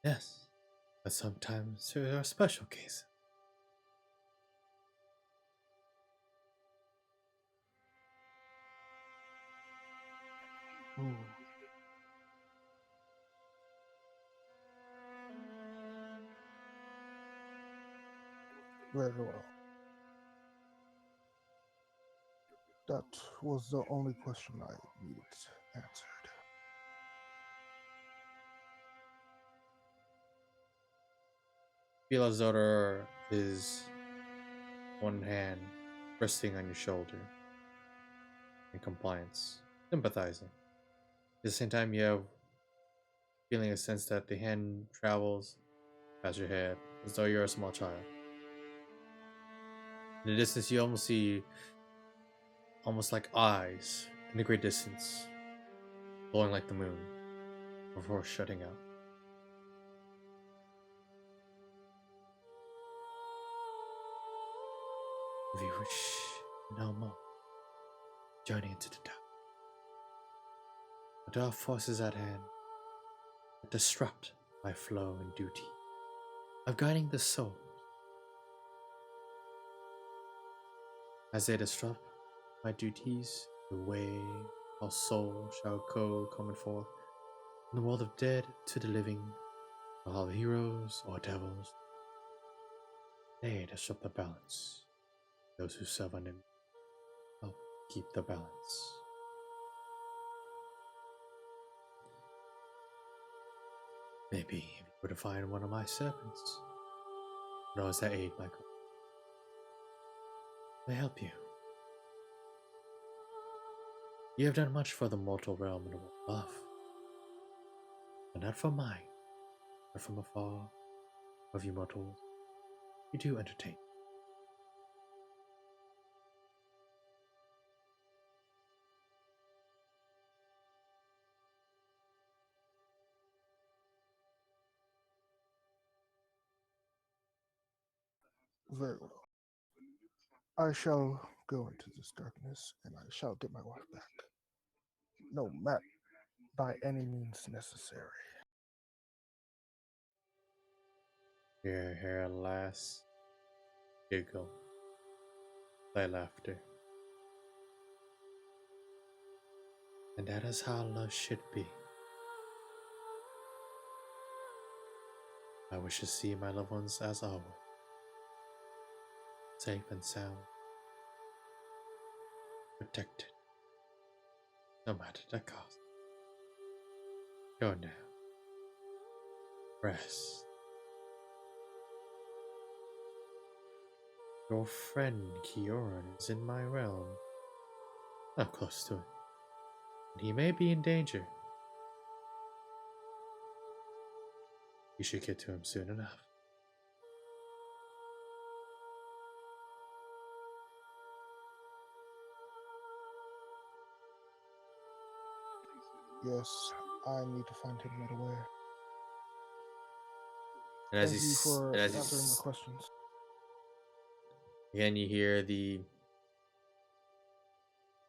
Yes, but sometimes there are special cases. Ooh. Very well. That was the only question I needed answered. Feel as though there is one hand resting on your shoulder in compliance, sympathizing. At the same time, you have feeling a sense that the hand travels past your head as though you're a small child. In the distance, you almost see almost like eyes in the great distance, glowing like the moon before shutting out. If you wish no more, journey into the dark. The dark forces at hand that disrupt my flow and duty of guiding the soul. As they disrupt my duties, the way our soul shall go coming forth from the world of dead to the living, all heroes or devils. They disrupt the balance. Those who serve on them help keep the balance. Maybe if you were to find one of my servants, those that aid my cause, may help you. You have done much for the mortal realm and the world above, but not for mine, but from afar of you mortals, you do entertain. Very well. I shall go into this darkness, and I shall get my wife back. No, Matt, by any means necessary. Hear her last giggle, thy laughter. And that is how love should be. I wish to see my loved ones as always, safe and sound, protected, no matter the cost. Go now. Rest. Your friend Kioran is in my realm. I'm close to it, and he may be in danger. You should get to him soon enough. Yes, I need to find him right away. And as Thank you you for and as answering my you, questions. again, you hear the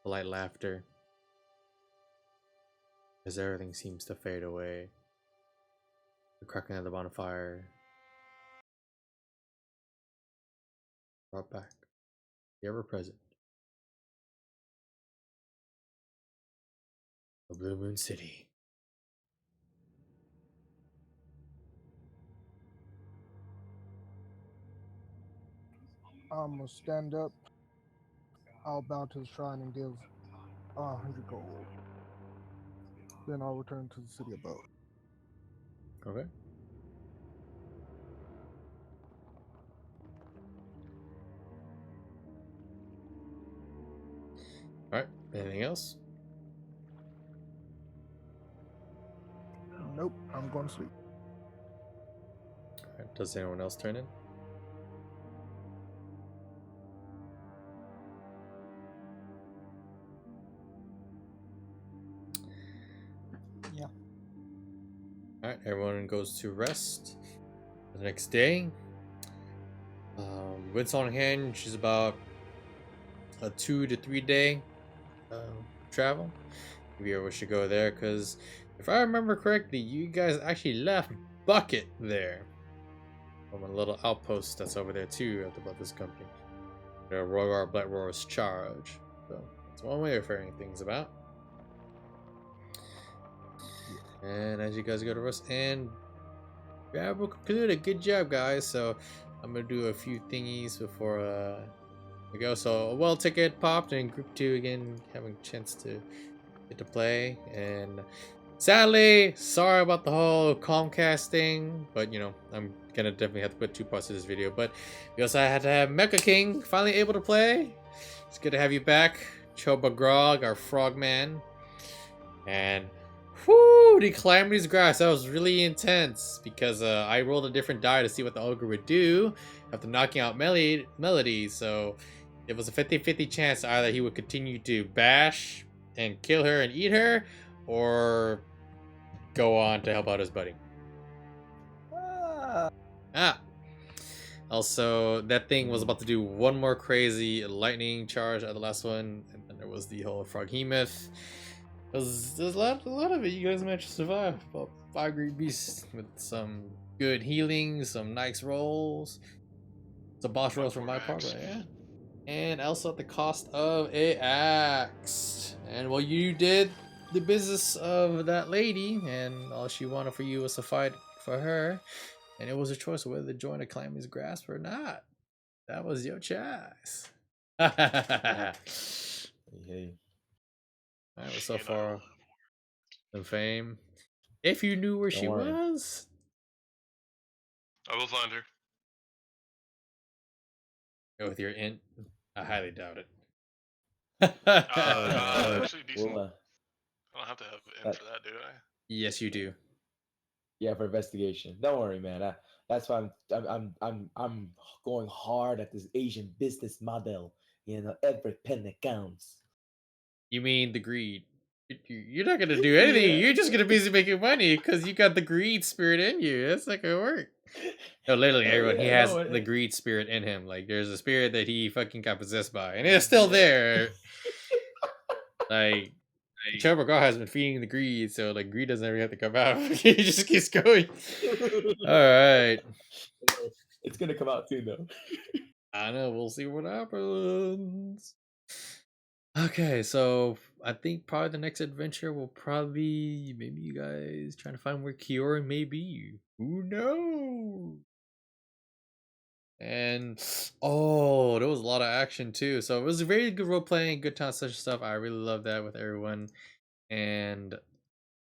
polite laughter as everything seems to fade away. The crackling of the bonfire brought back the ever-present. The Blue Moon City. I'm gonna stand up. I'll bow to the shrine and give 100 gold. Then I'll return to the city above. Okay. Alright, anything else? Nope, I'm going to sleep. Alright, does anyone else turn in? Yeah. Alright, everyone goes to rest. The next day, Wits on hand, she's about a 2 to 3 day travel. If you ever wish to go there, because if I remember correctly, you guys actually left Bucket there from a little outpost that's over there too at the Bucket's company. The Royal Black Roar's charge. So that's one way of figuring things about. And as you guys go to rest, and Grab concluded. Good job, guys. So I'm gonna do a few thingies before we go. So a well ticket popped, and group 2 again having a chance to get to play. And sadly, sorry about the whole Comcast thing, but you know, I'm gonna definitely have to put 2 parts of this video. But we also had to have Mecha King finally able to play. It's good to have you back, Choba Grog, our frogman. And whoo, the Calamity's Grass, that was really intense because I rolled a different die to see what the ogre would do after knocking out Melody. So it was a 50-50 chance either he would continue to bash and kill her and eat her, or go on to help out his buddy. Also, that thing was about to do one more crazy lightning charge at the last one, and then there was the whole Froghemoth. There's a lot of it you guys managed to survive. About 5 great beasts with some good healing, some nice rolls, some boss rolls from my part, but yeah. And also at the cost of a axe. And well, you did the business of that lady, and all she wanted for you was to fight for her, and it was a choice of whether to join a Calamity's Grasp or not. That was your choice. Hey. Alright, well, so far the fame. If you knew where Don't she worry. was, I will find her. go with your int. I highly doubt it. Actually, decent. We'll, I don't have to have in for that, do I? Yes, you do. yeah, for investigation. Don't worry, man. That's why I'm going hard at this Asian business model. You know, every penny counts. You mean the greed? You're not gonna do anything. Yeah. You're just gonna be busy making money because you got the greed spirit in you. That's not gonna work. No, literally, everyone. He has the greed spirit in him. Like, there's a spirit that he fucking got possessed by, and it's still there. Like, Choba Grog has been feeding the greed, so like greed doesn't ever have to come out. He just keeps going. All right. It's gonna come out soon, though. I know. We'll see what happens. Okay, so I think probably the next adventure will probably maybe you guys trying to find where Kiora may be. Who knows? And oh, there was a lot of action too. So it was a very good role playing, good time session stuff. I really love that with everyone. And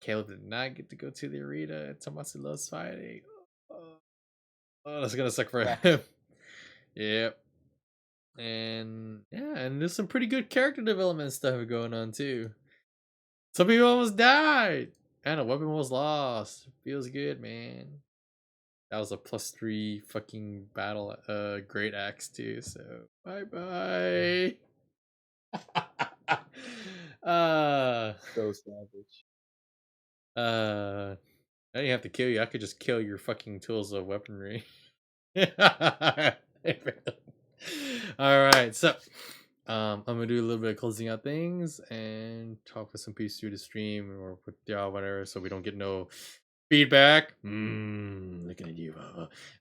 Caleb did not get to go to the arena. Tomasi loves fighting. Oh, that's gonna suck for him. Yep. And yeah, and there's some pretty good character development stuff going on too. Some people almost died, and a weapon was lost. Feels good, man. That was a +3 fucking battle, great axe too. So bye bye. So savage. I didn't have to kill you. I could just kill your fucking tools of weaponry. All right, so I'm gonna do a little bit of closing out things and talk with some peace through the stream or with y'all, whatever, so we don't get no feedback. Looking at you,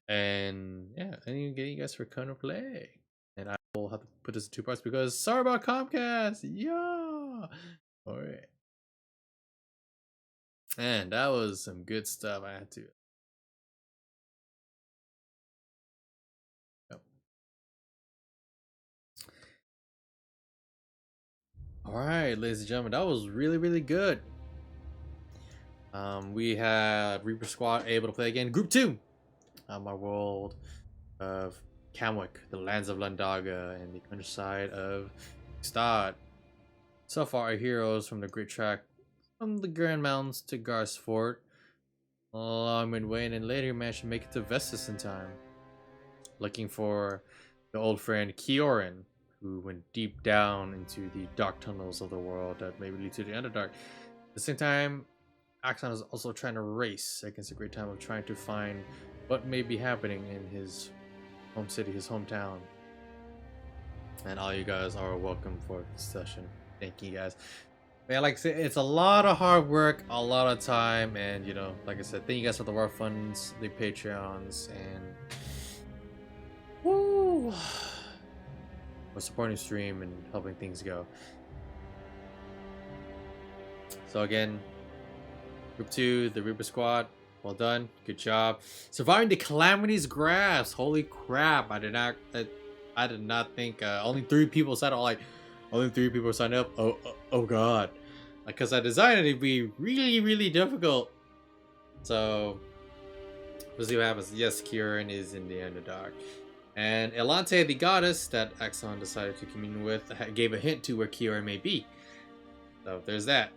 and yeah, and get you guys for kind of play. And I will have to put this in 2 parts because sorry about Comcast. Yeah, all right. And that was some good stuff. I had to Alright, ladies and gentlemen, that was really, really good. We had Reaper Squad able to play again. Group 2! Our world of Kamwick, the lands of Landaga, and the countryside of Stad. So far, our heroes from the Great Track, from the Grand Mountains to Gar's Fort, along midway, and then later managed to make it to Vestus in time. Looking for the old friend Kioran, who went deep down into the dark tunnels of the world that maybe lead to the Underdark. At the same time, Axon is also trying to race against the great time of trying to find what may be happening in his home city, his hometown. And all you guys are welcome for this session. Thank you guys. Man, like I said, it's a lot of hard work, a lot of time, and you know, like I said, thank you guys for the war funds, the Patreons, and woo, for supporting the stream and helping things go. So again, Group 2, the Reaper Squad, well done, good job. Surviving the Calamity's grasp. Holy crap! I did not think only 3 people signed up. Like, only 3 people signed up. Oh god! Because I designed it to be really, really difficult. So we'll see what happens. Yes, Kieran is in the Underdark, and Elante, the goddess that Axon decided to commune with, gave a hint to where Kieran may be. So there's that.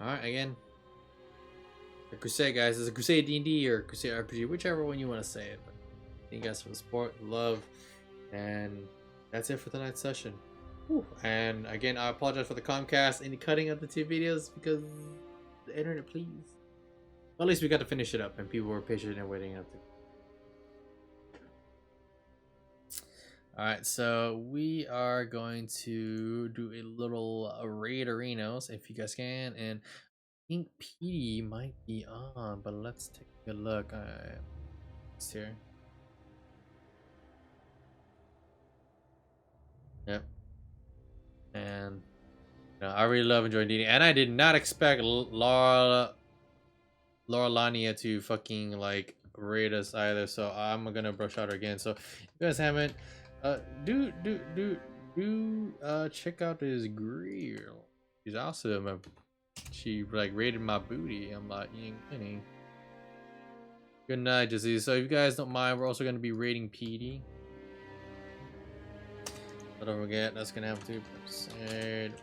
Alright, again, the Crusade, guys. It's a Crusade DnD or Crusade RPG, whichever one you want to say it. But thank you guys for the support, love, and that's it for tonight's session. Whew. And again, I apologize for the Comcast, any cutting of the 2 videos because the internet, please. Well, at least we got to finish it up, and people were patient and waiting up. Alright, so we are going to do a little raid arenas if you guys can, and I think PD might be on, but let's take a look. It's here. Yep. And you know, I really love enjoying DnD, and I did not expect Laura Lania to fucking like raid us either, so I'm gonna brush out her again. So if you guys haven't, check out this girl. She's awesome. She like raided my booty. I'm like, you ain't kidding. Good night, Jesse. So if you guys don't mind, we're also gonna be raiding PD. Don't forget, that's gonna have 2%. Raid.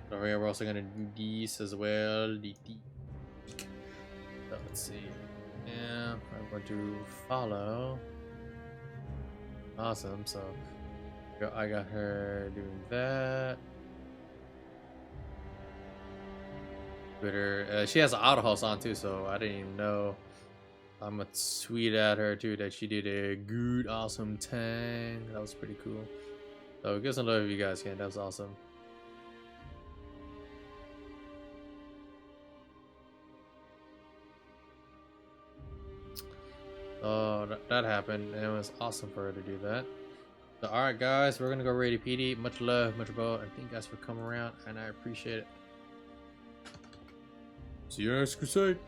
Don't forget, we're also gonna do these as well. DT. So let's see. Yeah, I'm going to follow. Awesome. So I got her doing that. Twitter. She has an auto host on too, so I didn't even know. I'm gonna tweet at her too that she did a good, awesome 10. That was pretty cool. So give some love if you guys can. That was awesome. Oh, that happened. It was awesome for her to do that. So, alright, guys, we're gonna go raid PD. Much love, much about. And thank you guys for coming around, and I appreciate it. See you next Crusade.